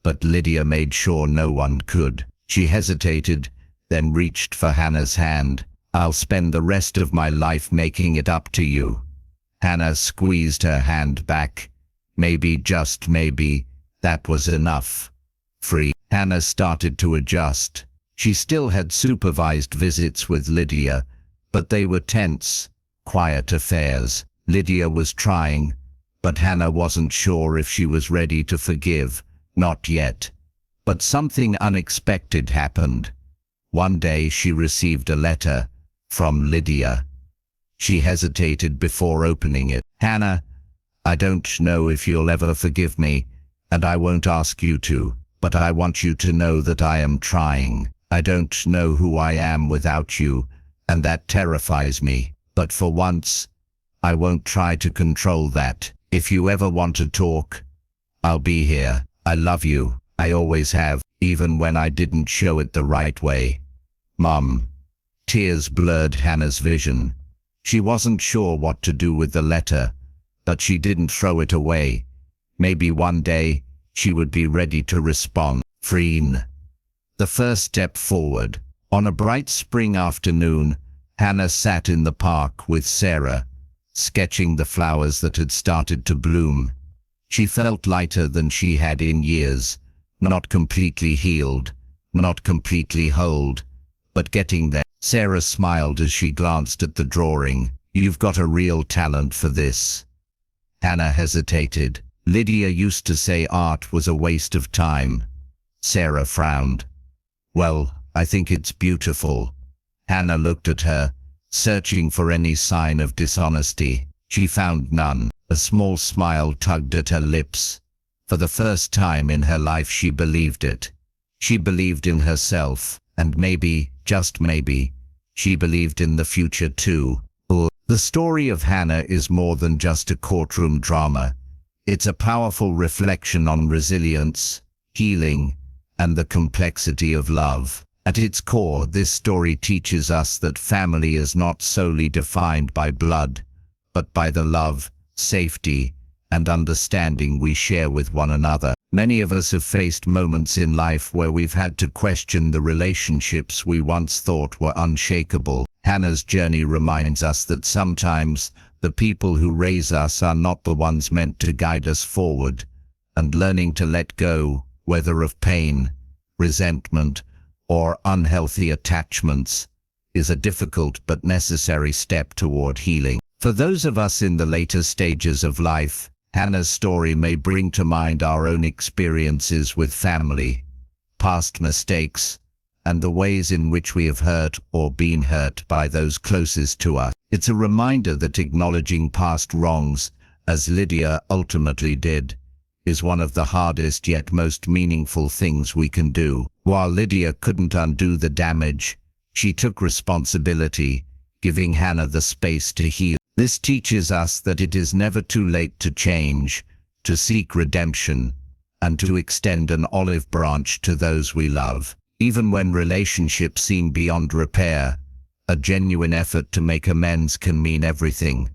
but Lydia made sure no one could." She hesitated, then reached for Hannah's hand. "I'll spend the rest of my life making it up to you." Hannah squeezed her hand back. Maybe, just maybe, that was enough. Free. Hannah started to adjust. She still had supervised visits with Lydia, but they were tense, quiet affairs. Lydia was trying, but Hannah wasn't sure if she was ready to forgive. Not yet. But something unexpected happened. One day she received a letter from Lydia. She hesitated before opening it. "Hannah, I don't know if you'll ever forgive me, and I won't ask you to, but I want you to know that I am trying. I don't know who I am without you, and that terrifies me. But for once, I won't try to control that. If you ever want to talk, I'll be here. I love you. I always have, even when I didn't show it the right way. Mum." Tears blurred Hannah's vision. She wasn't sure what to do with the letter, but she didn't throw it away. Maybe one day, she would be ready to respond. Freeing. The first step forward. On a bright spring afternoon, Hannah sat in the park with Sarah, sketching the flowers that had started to bloom. She felt lighter than she had in years, not completely healed, not completely whole, but getting there. Sarah smiled as she glanced at the drawing. "You've got a real talent for this." Hannah hesitated. Lydia used to say art was a waste of time. Sarah frowned. "Well, I think it's beautiful." Hannah looked at her, searching for any sign of dishonesty. She found none. A small smile tugged at her lips. For the first time in her life she believed it. She believed in herself, and maybe, just maybe, she believed in the future too. The story of Hannah is more than just a courtroom drama. It's a powerful reflection on resilience, healing, and the complexity of love. At its core, this story teaches us that family is not solely defined by blood, but by the love, safety, and understanding we share with one another. Many of us have faced moments in life where we've had to question the relationships we once thought were unshakable. Hannah's journey reminds us that sometimes the people who raise us are not the ones meant to guide us forward, and learning to let go, whether of pain, resentment, or unhealthy attachments, is a difficult but necessary step toward healing. For those of us in the later stages of life, Hannah's story may bring to mind our own experiences with family, past mistakes, and the ways in which we have hurt or been hurt by those closest to us. It's a reminder that acknowledging past wrongs, as Lydia ultimately did, is one of the hardest yet most meaningful things we can do. While Lydia couldn't undo the damage, she took responsibility, giving Hannah the space to heal. This teaches us that it is never too late to change, to seek redemption, and to extend an olive branch to those we love. Even when relationships seem beyond repair, a genuine effort to make amends can mean everything.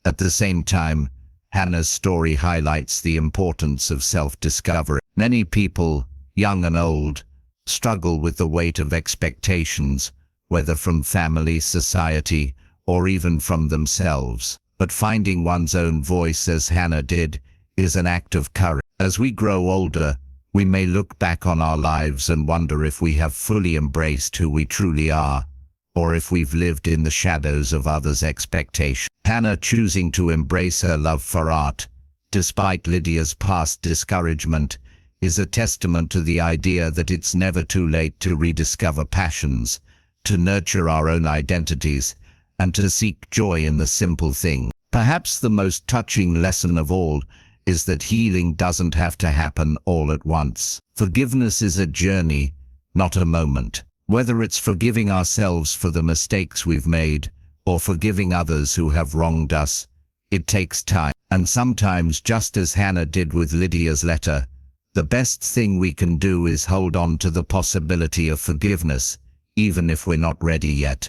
At the same time, Hannah's story highlights the importance of self-discovery. Many people, young and old, struggle with the weight of expectations, whether from family, society, or even from themselves. But finding one's own voice, as Hannah did, is an act of courage. As we grow older, we may look back on our lives and wonder if we have fully embraced who we truly are, or if we've lived in the shadows of others' expectations. Hannah choosing to embrace her love for art, despite Lydia's past discouragement, is a testament to the idea that it's never too late to rediscover passions, to nurture our own identities, and to seek joy in the simple things. Perhaps the most touching lesson of all is that healing doesn't have to happen all at once. Forgiveness is a journey, not a moment. Whether it's forgiving ourselves for the mistakes we've made, or forgiving others who have wronged us, it takes time. And sometimes, just as Hannah did with Lydia's letter, the best thing we can do is hold on to the possibility of forgiveness, even if we're not ready yet.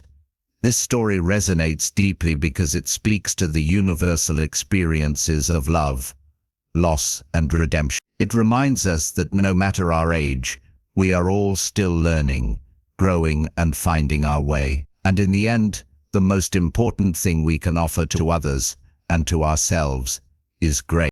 This story resonates deeply because it speaks to the universal experiences of love, loss, and redemption. It reminds us that no matter our age, we are all still learning, growing, and finding our way. And in the end, the most important thing we can offer to others, and to ourselves, is grace.